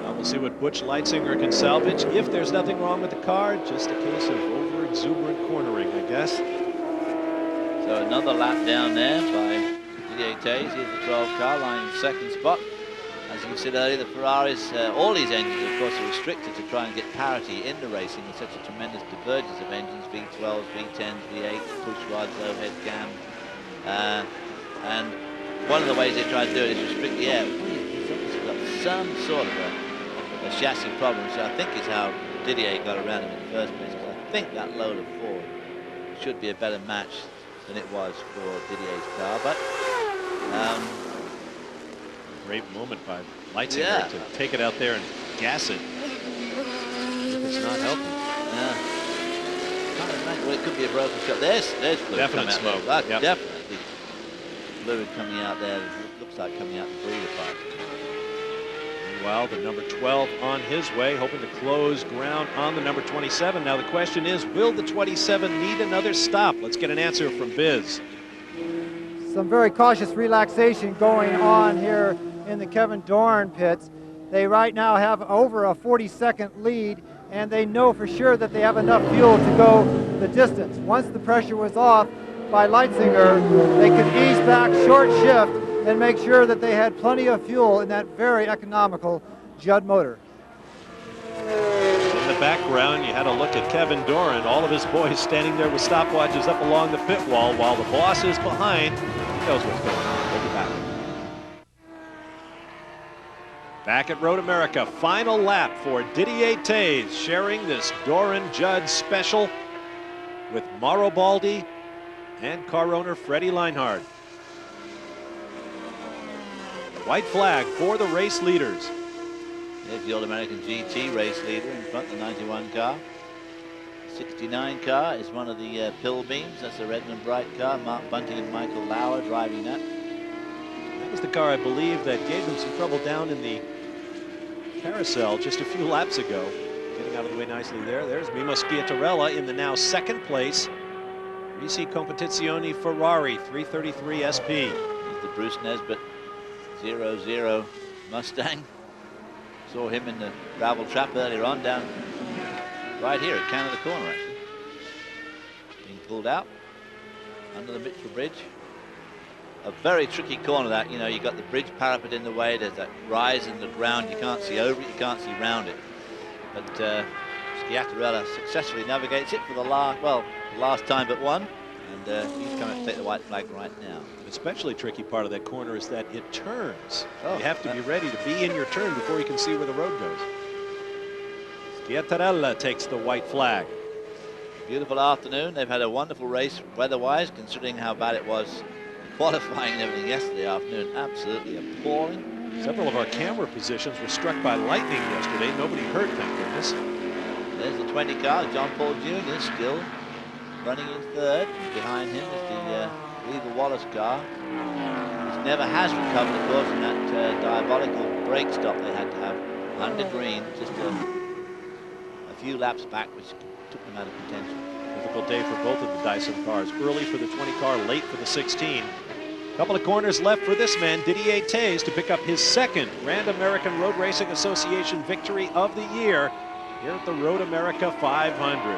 Well, we'll see what Butch Leitzinger can salvage. If there's nothing wrong with the car, just a case of over-exuberant cornering, I guess. So another lap down there by Didier Tays. Here's the 12 car lying in second spot. As you said earlier, the Ferraris, all these engines, of course, are restricted to try and get parity in the racing with such a tremendous divergence of engines, V12s, V10s, V8s, push rods, overhead cam. And one of the ways they try to do it is restrict the air. He's obviously got some sort of a chassis problem, so I think is how Didier got around him in the first place, because I think that load of Ford should be a better match than it was for Didier's car. But great moment by Leitzinger to take it out there and gas it. It's not helping. Yeah. Can't imagine. Well, it could be a broken shot. There's fluid definite smoke. Yep. Definitely fluid coming out there. Looks like coming out the breather pipe. Meanwhile, the number 12 on his way, hoping to close ground on the number 27. Now the question is, will the 27 need another stop? Let's get an answer from Biz. Some very cautious relaxation going on here in the Kevin Dorn pits. They right now have over a 40-second lead, and they know for sure that they have enough fuel to go the distance. Once the pressure was off by Leitzinger, they could ease back short shift and make sure that they had plenty of fuel in that very economical Judd motor. In the background, you had a look at Kevin Doran, all of his boys standing there with stopwatches up along the pit wall while the boss is behind. He knows what's going on. We'll be back. Back at Road America, final lap for Didier Tays, sharing this Doran Judd special with Mauro Baldi and car owner Freddie Leinhard. White flag for the race leaders. There's the All-American GT race leader in front of the 91 car. 69 car is one of the Pill Beams. That's the Redmond Bright car. Mark Bunting and Michael Lauer driving that. That was the car, I believe, that gave them some trouble down in the carousel just a few laps ago. Getting out of the way nicely there. There's Mimo Schiatarella in the now second place. Risi Competizione Ferrari 333 SP. Here's the Bruce Nesbitt 00 Mustang. Saw him in the gravel trap earlier on down right here at Canada Corner, actually. Being pulled out under the Mitchell Bridge. A very tricky corner that, you know, you got the bridge parapet in the way, there's that rise in the ground, you can't see over it, you can't see round it. But Schiatarella successfully navigates it for the last time but one, and he's coming to take the white flag right now. The especially tricky part of that corner is that it turns. Oh, you have to be ready to be in your turn before you can see where the road goes. Schiatarella takes the white flag. Beautiful afternoon. They've had a wonderful race weather-wise, considering how bad it was qualifying and everything yesterday afternoon. Absolutely appalling. Several of our camera positions were struck by lightning yesterday. Nobody hurt, thank goodness. There's the 20 car, John Paul Jr. still running in third. Behind him is the Weaver Wallace car, which never has recovered, of course, from that diabolical brake stop they had to have under green just a few laps back, which took them out of contention. Difficult day for both of the Dyson cars. Early for the 20 car, late for the 16. Couple of corners left for this man, Didier Tays, to pick up his second Grand American Road Racing Association victory of the year here at the Road America 500.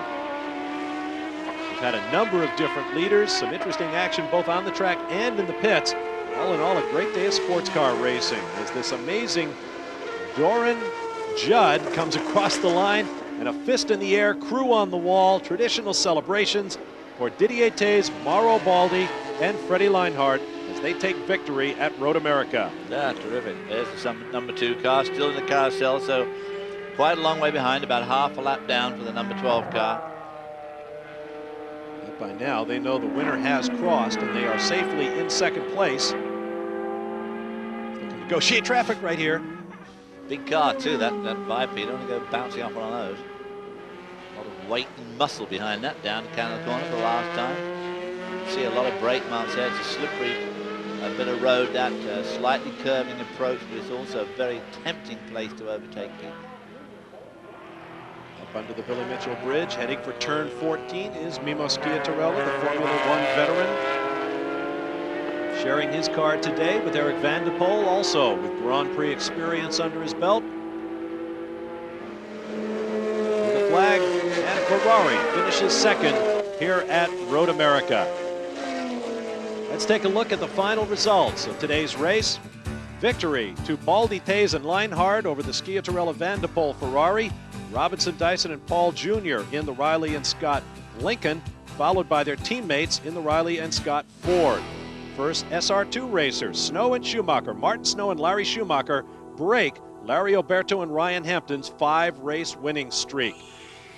We've had a number of different leaders, some interesting action both on the track and in the pits. All in all, a great day of sports car racing as this amazing Doran Judd comes across the line and a fist in the air, crew on the wall, traditional celebrations for Didier Tays, Mauro Baldi, and Freddie Leinhard as they take victory at Road America. Yeah, terrific. There's the number 2 car still in the carousel, so Quite a long way behind, about half a lap down for the number 12 car. But by now, they know the winner has crossed, and they are safely in second place. Looking to negotiate traffic right here. Big car too, that bipede. Don't want to go bouncing off one of those. A lot of weight and muscle behind that down to Canada Corner for the last time. See a lot of brake marks there. It's a slippery bit of road, that slightly curving approach, but it's also a very tempting place to overtake people. Up under the Billy Mitchell Bridge, heading for turn 14 is Mimo Schiatarella, the Formula One veteran. Sharing his car today with Eric Van de Poel, also with Grand Prix experience under his belt. With a flag, and Ferrari finishes second here at Road America. Let's take a look at the final results of today's race. Victory to Baldy, Tays, and Leinhardt over the Schiatarella Van de Poel Ferrari. Robinson, Dyson, and Paul Jr. in the Riley and Scott Lincoln, followed by their teammates in the Riley and Scott Ford. First SR2 racers, Snow and Schumacher, Martin Snow and Larry Schumacher, break Larry Alberto and Ryan Hampton's 5-race winning streak.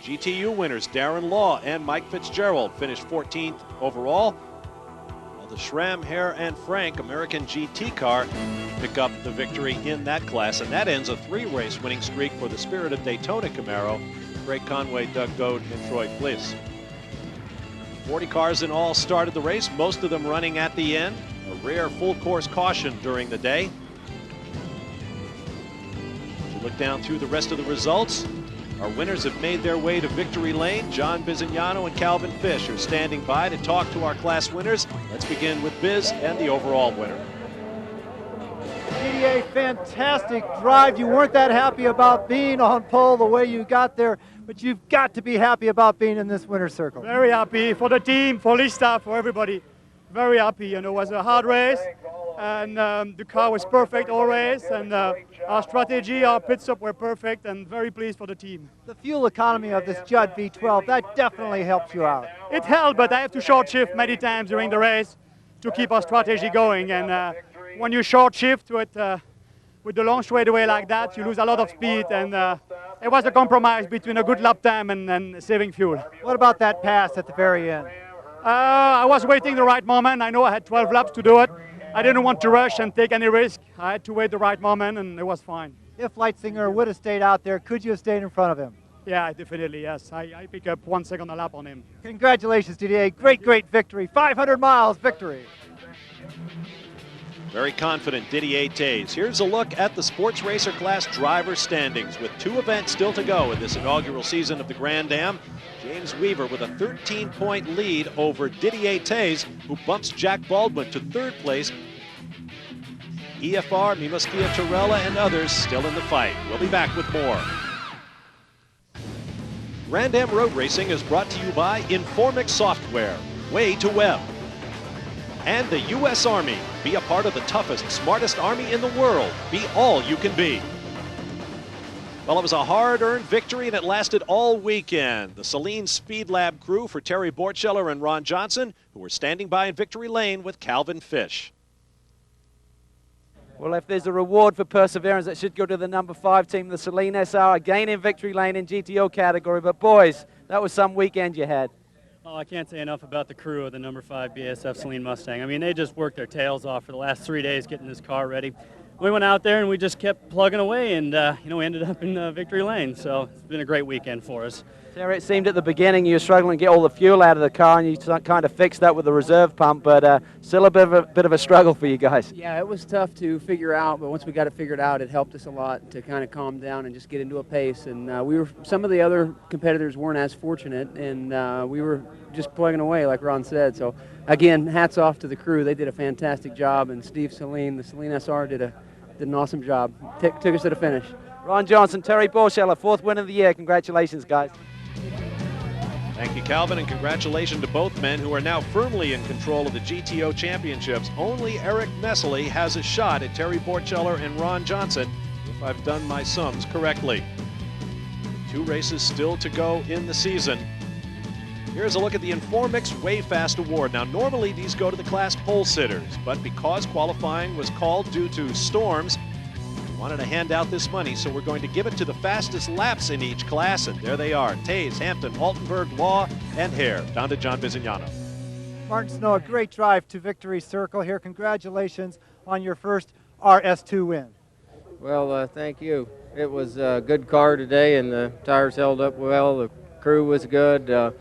GTU winners Darren Law and Mike Fitzgerald finished 14th overall, while the Schramm, Hare, and Frank American GT car pick up the victory in that class, and that ends a 3-race winning streak for the Spirit of Daytona Camaro, Craig Conway, Doug Goad, and Troy Fliss. 40 cars in all started the race, most of them running at the end. A rare full course caution during the day. As you look down through the rest of the results, our winners have made their way to victory lane. John Bizignano and Calvin Fish are standing by to talk to our class winners. Let's begin with Biz and the overall winner. DDA, fantastic drive. You weren't that happy about being on pole the way you got there, but you've got to be happy about being in this winner's circle. Very happy for the team, for Lista, for everybody. Very happy. You know, it was a hard race, and the car was perfect all race, and our strategy, our pit stop were perfect, and very pleased for the team. The fuel economy of this Judd V12, that definitely helps you out. It helped, but I have to short shift many times during the race to keep our strategy going, and when you short shift with the long straightaway like that, you lose a lot of speed, and it was a compromise between a good lap time and saving fuel. What about that pass at the very end? I was waiting the right moment. I know I had 12 laps to do it. I didn't want to rush and take any risk. I had to wait the right moment, and it was fine. If Leitzinger would have stayed out there, could you have stayed in front of him? Yeah, definitely, yes. I pick up 1 second a lap on him. Congratulations, Didier. Great, great victory. 500 miles victory. Very confident Didier Tays. Here's a look at the sports racer class driver standings with 2 events still to go in this inaugural season of the Grand Am. James Weaver with a 13-point lead over Didier Tays, who bumps Jack Baldwin to 3rd place. EFR, Mimo Schiatarella, and others still in the fight. We'll be back with more. Grand Am Road Racing is brought to you by Informix Software, Way to Web, and the U.S. Army. Be a part of the toughest, smartest Army in the world. Be all you can be. Well, it was a hard-earned victory, and it lasted all weekend. The Saline Speed Lab crew for Terry Bortscheller and Ron Johnson, who were standing by in victory lane with Calvin Fish. Well, if there's a reward for perseverance, that should go to the number 5 team, the Saline SR, again in victory lane in GTO category. But boys, that was some weekend you had. Oh, I can't say enough about the crew of the number 5 BASF Saline Mustang. I mean, they just worked their tails off for the last 3 days getting this car ready. We went out there and we just kept plugging away, and we ended up in victory lane. So it's been a great weekend for us. Terry, it seemed at the beginning you were struggling to get all the fuel out of the car, and you kind of fixed that with the reserve pump, but still a bit of a struggle for you guys. Yeah, it was tough to figure out, but once we got it figured out, it helped us a lot to kind of calm down and just get into a pace. And some of the other competitors weren't as fortunate, and we were just plugging away, like Ron said. So again, hats off to the crew. They did a fantastic job, and Steve Saline, the Saline SR, did an awesome job. Took us to the finish. Ron Johnson, Terry Borscheller, 4th win of the year. Congratulations, guys. Thank you, Calvin, and congratulations to both men who are now firmly in control of the GTO championships. Only Eric Nestle has a shot at Terry Bortscheller and Ron Johnson, if I've done my sums correctly. 2 races still to go in the season. Here's a look at the Informix Way Fast Award. Now, normally these go to the class pole sitters, but because qualifying was called due to storms, we wanted to hand out this money, so we're going to give it to the fastest laps in each class, and there they are. Tays, Hampton, Altenburg, Law, and Hare. Down to John Bizignano. Martin Snow, a great drive to Victory Circle here. Congratulations on your first RS2 win. Well, thank you. It was a good car today, and the tires held up well. The crew was good.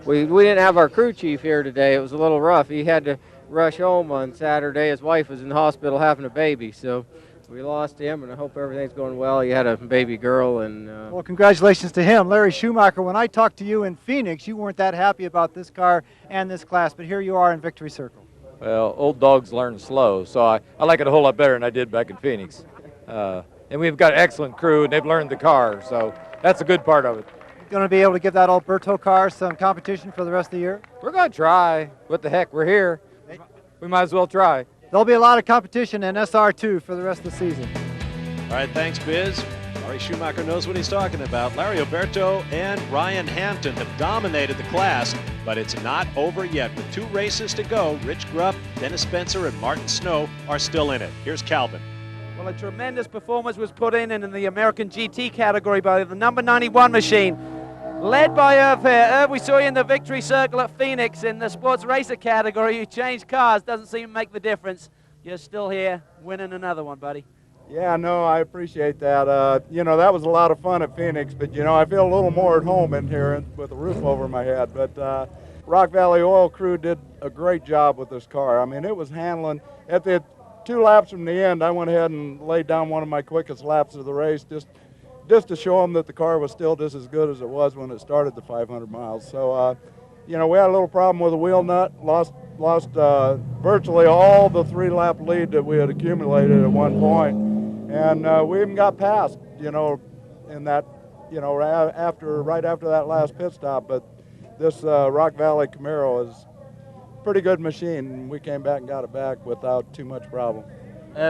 We didn't have our crew chief here today. It was a little rough. He had to rush home on Saturday. His wife was in the hospital having a baby, so we lost him, and I hope everything's going well. He had a baby girl. And well, congratulations to him. Larry Schumacher, when I talked to you in Phoenix, you weren't that happy about this car and this class, but here you are in Victory Circle. Well, old dogs learn slow, so I like it a whole lot better than I did back in Phoenix. And we've got an excellent crew, and they've learned the car, so that's a good part of it. Going to be able to give that Alberto car some competition for the rest of the year? We're going to try. What the heck, we're here. We might as well try. There'll be a lot of competition in SR2 for the rest of the season. All right, thanks, Biz. Larry Schumacher knows what he's talking about. Larry Alberto and Ryan Hampton have dominated the class, but it's not over yet. With 2 races to go, Rich Grubb, Dennis Spencer, and Martin Snow are still in it. Here's Calvin. Well, a tremendous performance was put in the American GT category by the number 91 machine, led by Irv here. Irv, we saw you in the Victory Circle at Phoenix in the sports racer category. You changed cars, doesn't seem to make the difference. You're still here winning another one, buddy. Yeah, no, I appreciate that. You know, that was a lot of fun at Phoenix, but, you know, I feel a little more at home in here with a roof over my head. But Rock Valley Oil crew did a great job with this car. I mean, it was handling. At the 2 laps from the end, I went ahead and laid down one of my quickest laps of the race just to show them that the car was still just as good as it was when it started the 500 miles. So, you know, we had a little problem with the wheel nut, lost virtually all the 3-lap lead that we had accumulated at one point. And we even got past, you know, in that, you know, right after that last pit stop. But this Rock Valley Camaro is a pretty good machine. We came back and got it back without too much problem.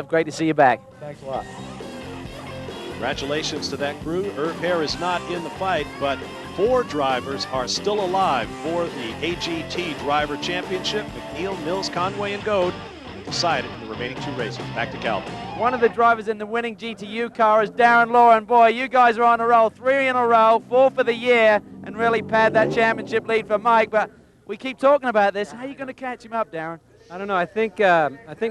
Great to see you back. Thanks a lot. Congratulations to that crew. Irv Hare is not in the fight, but 4 drivers are still alive for the AGT Driver Championship. McNeil, Mills, Conway, and Goad will decide it in the remaining 2 races. Back to Calvin. One of the drivers in the winning GTU car is Darren Law, and boy, you guys are on a roll. 3 in a row, 4 for the year, and really pad that championship lead for Mike. But we keep talking about this. How are you going to catch him up, Darren? I don't know. I think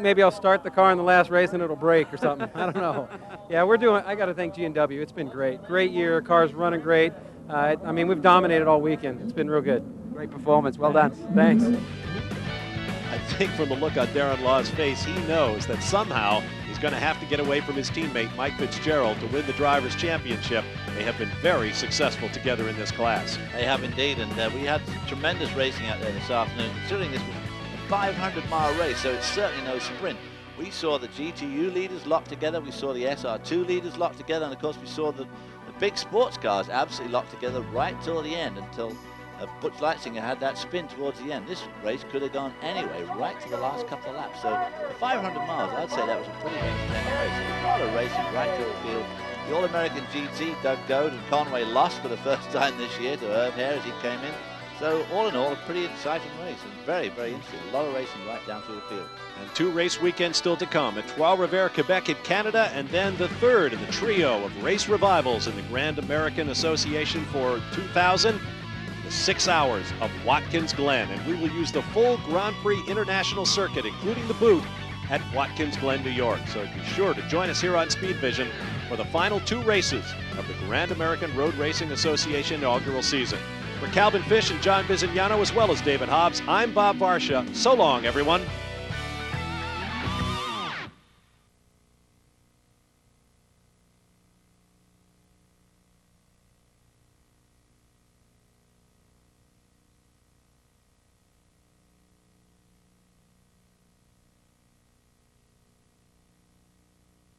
maybe I'll start the car in the last race and it'll break or something. I don't know. Yeah, I got to thank G&W. It's been great. Great year. Car's running great. I mean, we've dominated all weekend. It's been real good. Great performance. Well done. Thanks. I think from the look on Darren Law's face, he knows that somehow he's going to have to get away from his teammate Mike Fitzgerald to win the Drivers' Championship. They have been very successful together in this class. They have indeed, and we had tremendous racing out there this afternoon, considering this was a 500-mile race, so it's certainly no sprint. We saw the GTU leaders locked together, we saw the SR2 leaders locked together, and of course we saw the big sports cars absolutely locked together right till the end, until Butch Leitzinger had that spin towards the end. This race could have gone anyway, right to the last couple of laps. So for 500 miles, I'd say that was a pretty entertaining race. There was a lot of racing right through the field. The All-American GT, Doug Goad and Conway lost for the first time this year to Irv Hare as he came in. So all in all, a pretty exciting race and very, very interesting. A lot of racing right down through the field. And 2 race weekends still to come at Trois-Rivières, Quebec in Canada, and then the 3rd in the trio of race revivals in the Grand American Association for 2000. 6 hours of Watkins Glen, and we will use the full Grand Prix International Circuit, including the booth, at Watkins Glen, New York. So be sure to join us here on Speed Vision for the final 2 races of the Grand American Road Racing Association inaugural season. For Calvin Fish and John Bizignano, as well as David Hobbs, I'm Bob Varsha. So long, everyone.